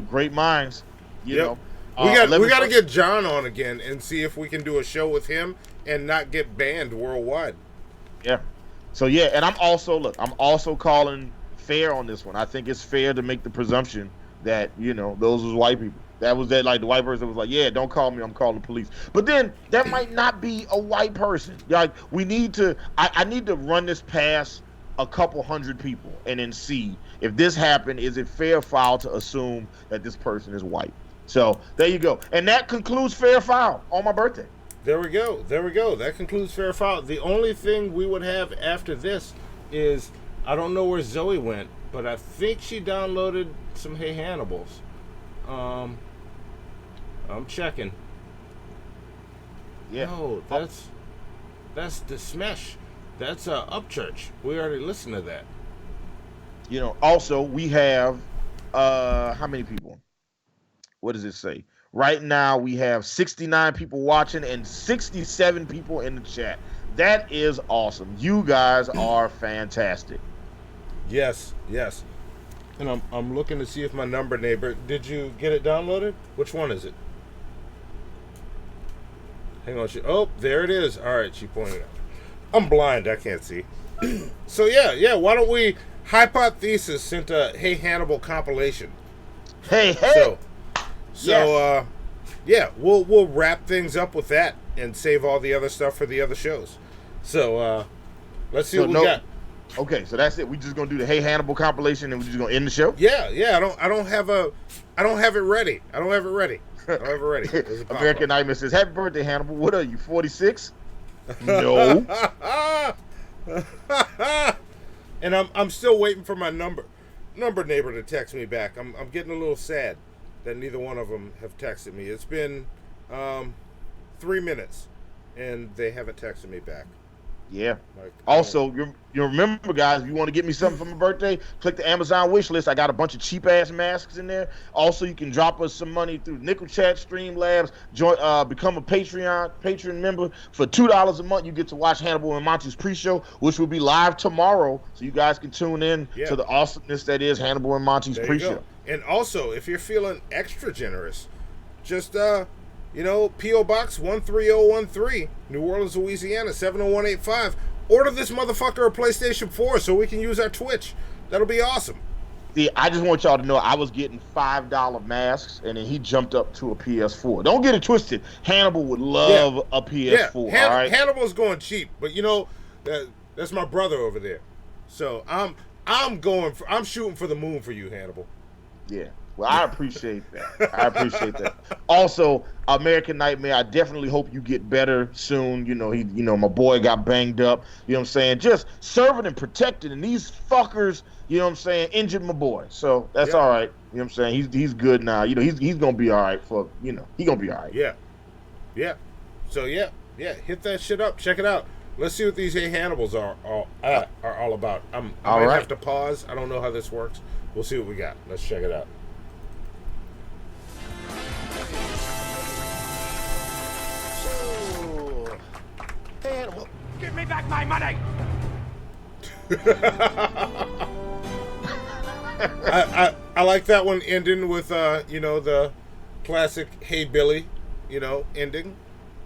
Great minds. You know. We got to get John on again and see if we can do a show with him and not get banned worldwide. Yeah. So yeah, and I'm also calling fair on this one. I think it's fair to make the presumption that, those was white people. That was that, like the white person was like, yeah, don't call me, I'm calling the police. But then that might not be a white person. Like we need to, I need to run this past a couple hundred people and then see if this happened. Is it fair foul to assume that this person is white? So there you go. And that concludes Fair Foul on my birthday. There we go. There we go. That concludes Fair Foul. The only thing we would have after this is, I don't know where Zoe went, but I think she downloaded some Hey Hannibals. I'm checking. Yeah. No, that's the Smash. That's Upchurch. We already listened to that. You know, also we have how many people? What does it say? Right now we have 69 people watching and 67 people in the chat. That is awesome. You guys are fantastic. Yes, yes. And I'm looking to see if my number neighbor, did you get it downloaded? Which one is it? Hang on. Oh, there it is. All right, she pointed out. I'm blind. I can't see. So, yeah. Why don't we... Hypothesis sent a Hey Hannibal compilation. Hey. So yeah, we'll wrap things up with that and save all the other stuff for the other shows. So, let's see what we got. Okay, so that's it. We just gonna do the Hey Hannibal compilation and we're just gonna end the show? Yeah. I don't have it ready. American Nightmare says, happy birthday, Hannibal. What are you, 46? No. And I'm still waiting for my number neighbor to text me back. I'm getting a little sad that neither one of them have texted me. It's been 3 minutes and they haven't texted me back. Yeah. Also, you remember, guys, if you want to get me something for my birthday, click the Amazon wish list. I got a bunch of cheap-ass masks in there. Also, you can drop us some money through Nickel Chat, Streamlabs, become a Patreon member. For $2 a month, you get to watch Hannibal and Monty's pre-show, which will be live tomorrow, so you guys can tune in to the awesomeness that is Hannibal and Monty's pre-show. And also, if you're feeling extra generous, just P.O. Box 13013, New Orleans, Louisiana, 70185. Order this motherfucker a PlayStation 4 so we can use our Twitch. That'll be awesome. See, I just want y'all to know I was getting $5 masks, and then he jumped up to a PS4. Don't get it twisted. Hannibal would love a PS4. Yeah. All right? Hannibal's going cheap, but that's my brother over there. So I'm shooting for the moon for you, Hannibal. Yeah. Well, I appreciate that. Also, American Nightmare, I definitely hope you get better soon. My boy got banged up. You know what I'm saying? Just serving and protecting, and these fuckers, you know what I'm saying, injured my boy. So that's all right. You know what I'm saying? He's good now. He's gonna be all right he's gonna be all right. Yeah. So yeah, hit that shit up. Check it out. Let's see what these Hey Hannibals are all about. I might have to pause. I don't know how this works. We'll see what we got. Let's check it out. Hey, Hannibal, give me back my money! I like that one ending with the classic Hey Billy, ending.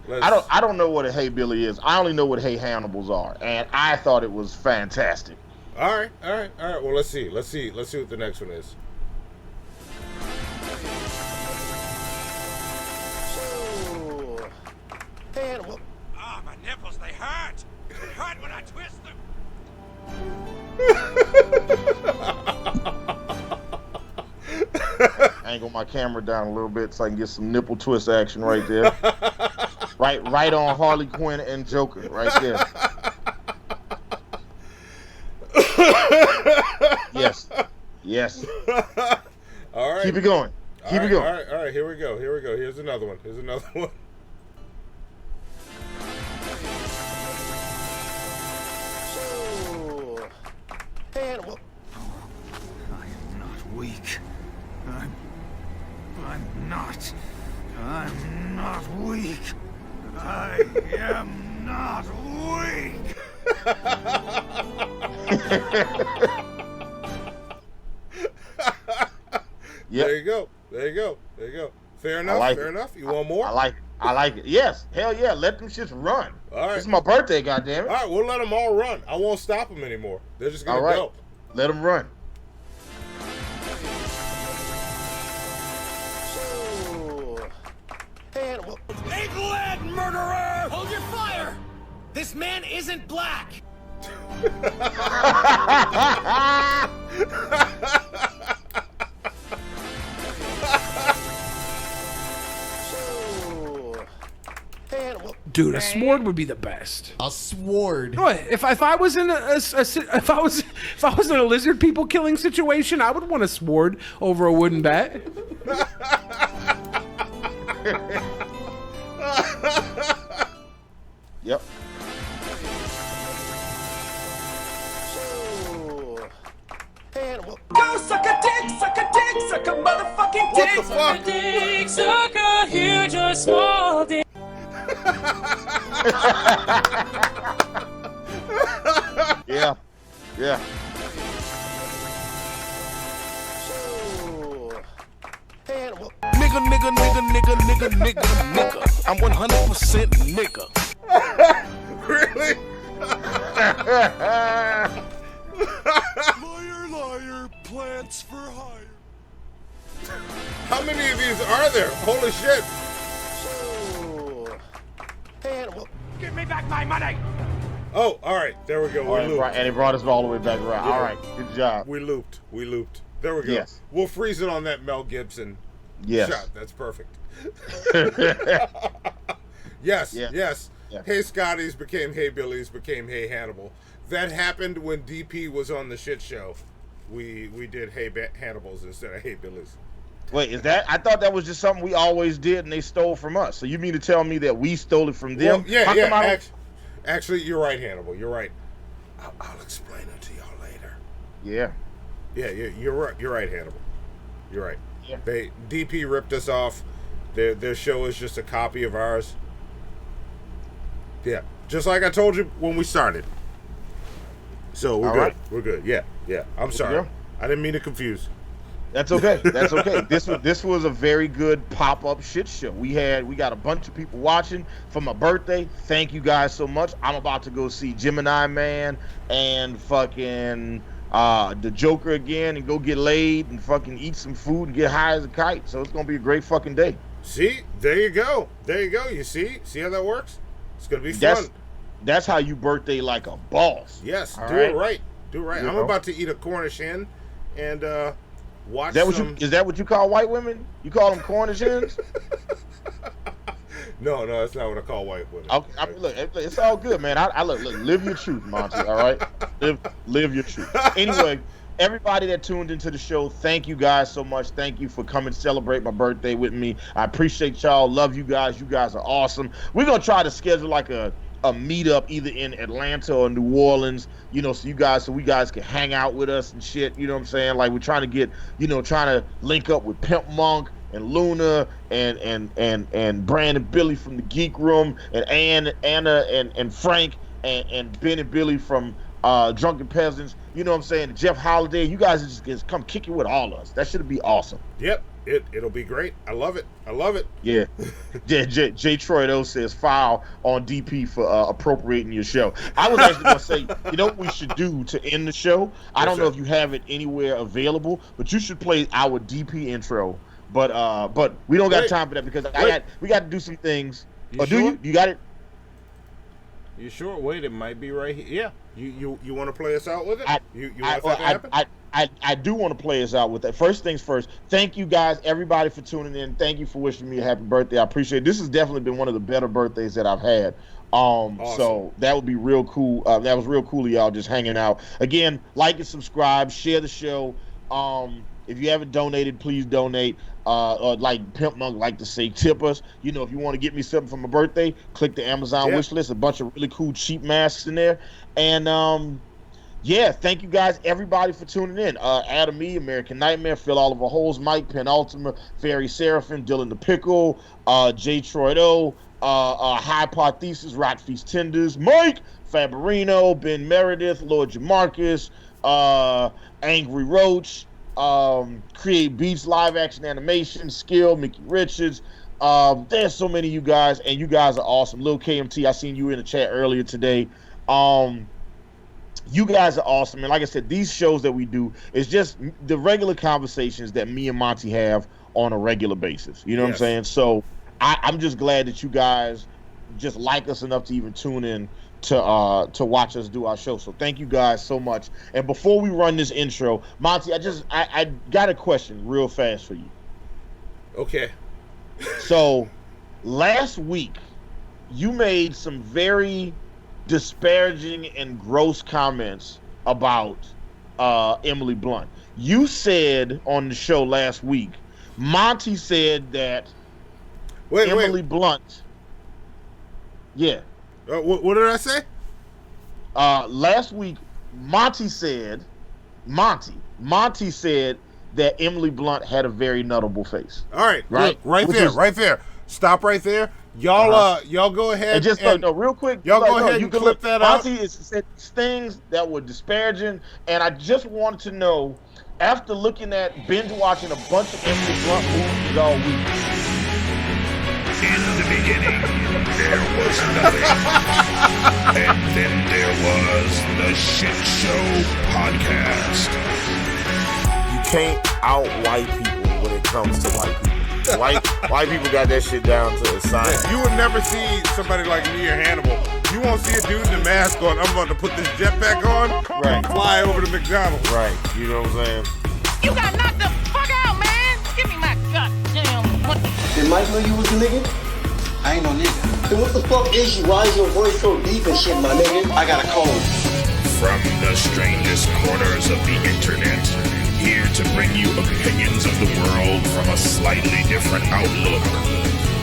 I don't know what a Hey Billy is. I only know what Hey Hannibals are, and I thought it was fantastic. All right. Well, let's see what the next one is. Hey, Hannibal. My nipples, they hurt. They hurt when I twist them. Angle my camera down a little bit so I can get some nipple twist action right there. right on Harley Quinn and Joker, right there. Yes. All right. Keep it going. Keep it going. All right. Here we go. Here's another one. Hey, Hannibal. I am not weak. I'm not weak. I am not weak. Yep. There you go. Fair enough. You want more? I like it. Yes. Hell yeah. Let them shits run. All right. It's my birthday, goddammit. All right, we'll let them all run. I won't stop them anymore. They're just gonna go. Let them run. fucking murderer! Hold your fire! This man isn't black! Dude, a sword would be the best. A sword. What? If I was in if I was in a lizard people killing situation, I would want a sword over a wooden bat. Yep. Go suck a dick, suck a motherfucking dick. What the fuck? Dick sucker, huge or small dick. Yeah. Yeah. Nigga. I'm 100% nigga. Really? Liar, plants for hire. How many of these are there? Holy shit. Give me back my money. Oh, all right. There we go. Oh, and he brought us all the way back around. Yeah. All right. Good job. We looped. There we go. Yes. We'll freeze it on that Mel Gibson shot. That's perfect. Yes. Yeah. Hey Scotty's became Hey Billy's became Hey Hannibal. That happened when DP was on the shit show. We did Hey Hannibal's instead of Hey Billy's. Wait, is that? I thought that was just something we always did and they stole from us. So you mean to tell me that we stole it from them? Well, yeah. Actually, you're right, Hannibal. You're right. I'll explain it to y'all later. Yeah. Yeah, you're right. You're right, Hannibal. You're right. Yeah. DP ripped us off. Their show is just a copy of ours. Yeah, just like I told you when we started. So we're All good. right. We're good. Yeah. I'm sorry. Yeah. I didn't mean to confuse. That's okay. That's okay. This was a very good pop-up shit show. We got a bunch of people watching for my birthday. Thank you guys so much. I'm about to go see Gemini Man and fucking the Joker again and go get laid and fucking eat some food and get high as a kite. So it's gonna be a great fucking day. See, there you go. You see how that works? It's gonna be fun. That's how you birthday like a boss. Yes, All do right? it right. Do it right. You I'm know? about to eat a Cornish hen and watch. Is that what you call white women? You call them Cornish hens? No, that's not what I call white women. Okay, I mean, look, it's all good, man. I look, live your truth, Monty. All right, live your truth. Anyway, everybody that tuned into the show, thank you guys so much. Thank you for coming to celebrate my birthday with me. I appreciate y'all. Love you guys. You guys are awesome. We're gonna try to schedule like a meetup either in Atlanta or New Orleans, so we guys can hang out with us and shit. You know what I'm saying? Like we're trying to get, trying to link up with Pimp Monk and Luna and Brandon Billy from the Geek Room and Anna and Frank and Ben and Billy from Drunken Peasants. You know what I'm saying? Jeff Holiday. You guys just come kick it with all of us. That should be awesome. Yep. It'll be great. I love it. Yeah. Jay Troy says file on DP for appropriating your show. I was actually gonna say, you know what we should do to end the show? I don't know if you have it anywhere available, but you should play our DP intro. But we don't got time for that because we got to do some things. You do sure? you? You got it? You sure? Wait, it might be right here. Yeah. You want to play us out with it? You want I, that to happen? I do want to play us out with that. First things first, thank you guys, everybody, for tuning in. Thank you for wishing me a happy birthday. I appreciate it. This has definitely been one of the better birthdays that I've had. Awesome. So that would be real cool. That was real cool of y'all just hanging out. Again, like and subscribe, share the show. If you haven't donated, please donate. Or like Pimp Monk like to say, tip us. If you want to get me something for my birthday, click the Amazon wish list. A bunch of really cool cheap masks in there. And yeah, thank you guys, everybody, for tuning in. Adam E, American Nightmare, Phil Oliver Holes, Mike Penultima, Fairy Seraphim, Dylan the Pickle, Jay Troido, Hypothesis, Rock Feast Tenders, Mike Fabarino, Ben Meredith, Lord Jamarcus, Angry Roach, Create Beats, Live Action Animation, Skill, Mickey Richards. There's so many of you guys, and you guys are awesome. Lil KMT, I seen you in the chat earlier today. You guys are awesome, and like I said, these shows that we do is just the regular conversations that me and Monty have on a regular basis. You know what I'm saying? So I'm just glad that you guys just like us enough to even tune in to watch us do our show. So thank you guys so much. And before we run this intro, Monty, I got a question real fast for you. Okay. So last week you made some very disparaging and gross comments about Emily Blunt. You said on the show last week, Monty said that Emily Blunt. Yeah. What did I say? Last week, Monty said that Emily Blunt had a very nuttable face. All right, right, look, right there. Stop right there. Y'all, y'all go ahead. And just no, real quick. Y'all go ahead and clip that out. Monty said things that were disparaging, and I just wanted to know, after looking at binge watching a bunch of Emily Blunt movies all week. In the beginning, there was nothing. And then there was the Shit Show Podcast. You can't out white people when it comes to white people. White people got that shit down to a science. You would never see somebody like me or Hannibal. You won't see a dude in a mask going, I'm going to put this jetpack on and fly over to McDonald's. Right, you know what I'm saying? You got knocked the fuck out, man! Give me my goddamn money. Did Mike know you was a nigga? I ain't no nigga. Then what the fuck is you? Why is your voice so deep and shit, my nigga? I got a cold. From the strangest corners of the internet, here to bring you opinions of the world from a slightly different outlook.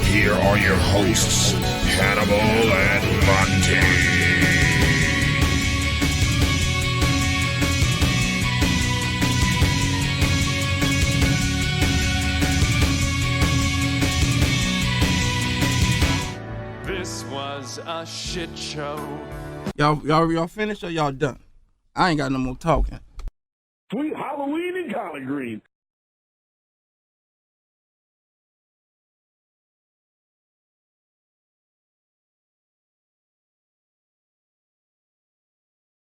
Here are your hosts, Hannibal and Monty. This was a shit show. Y'all finished or y'all done? I ain't got no more talking. Sweet Halloween and collard greens.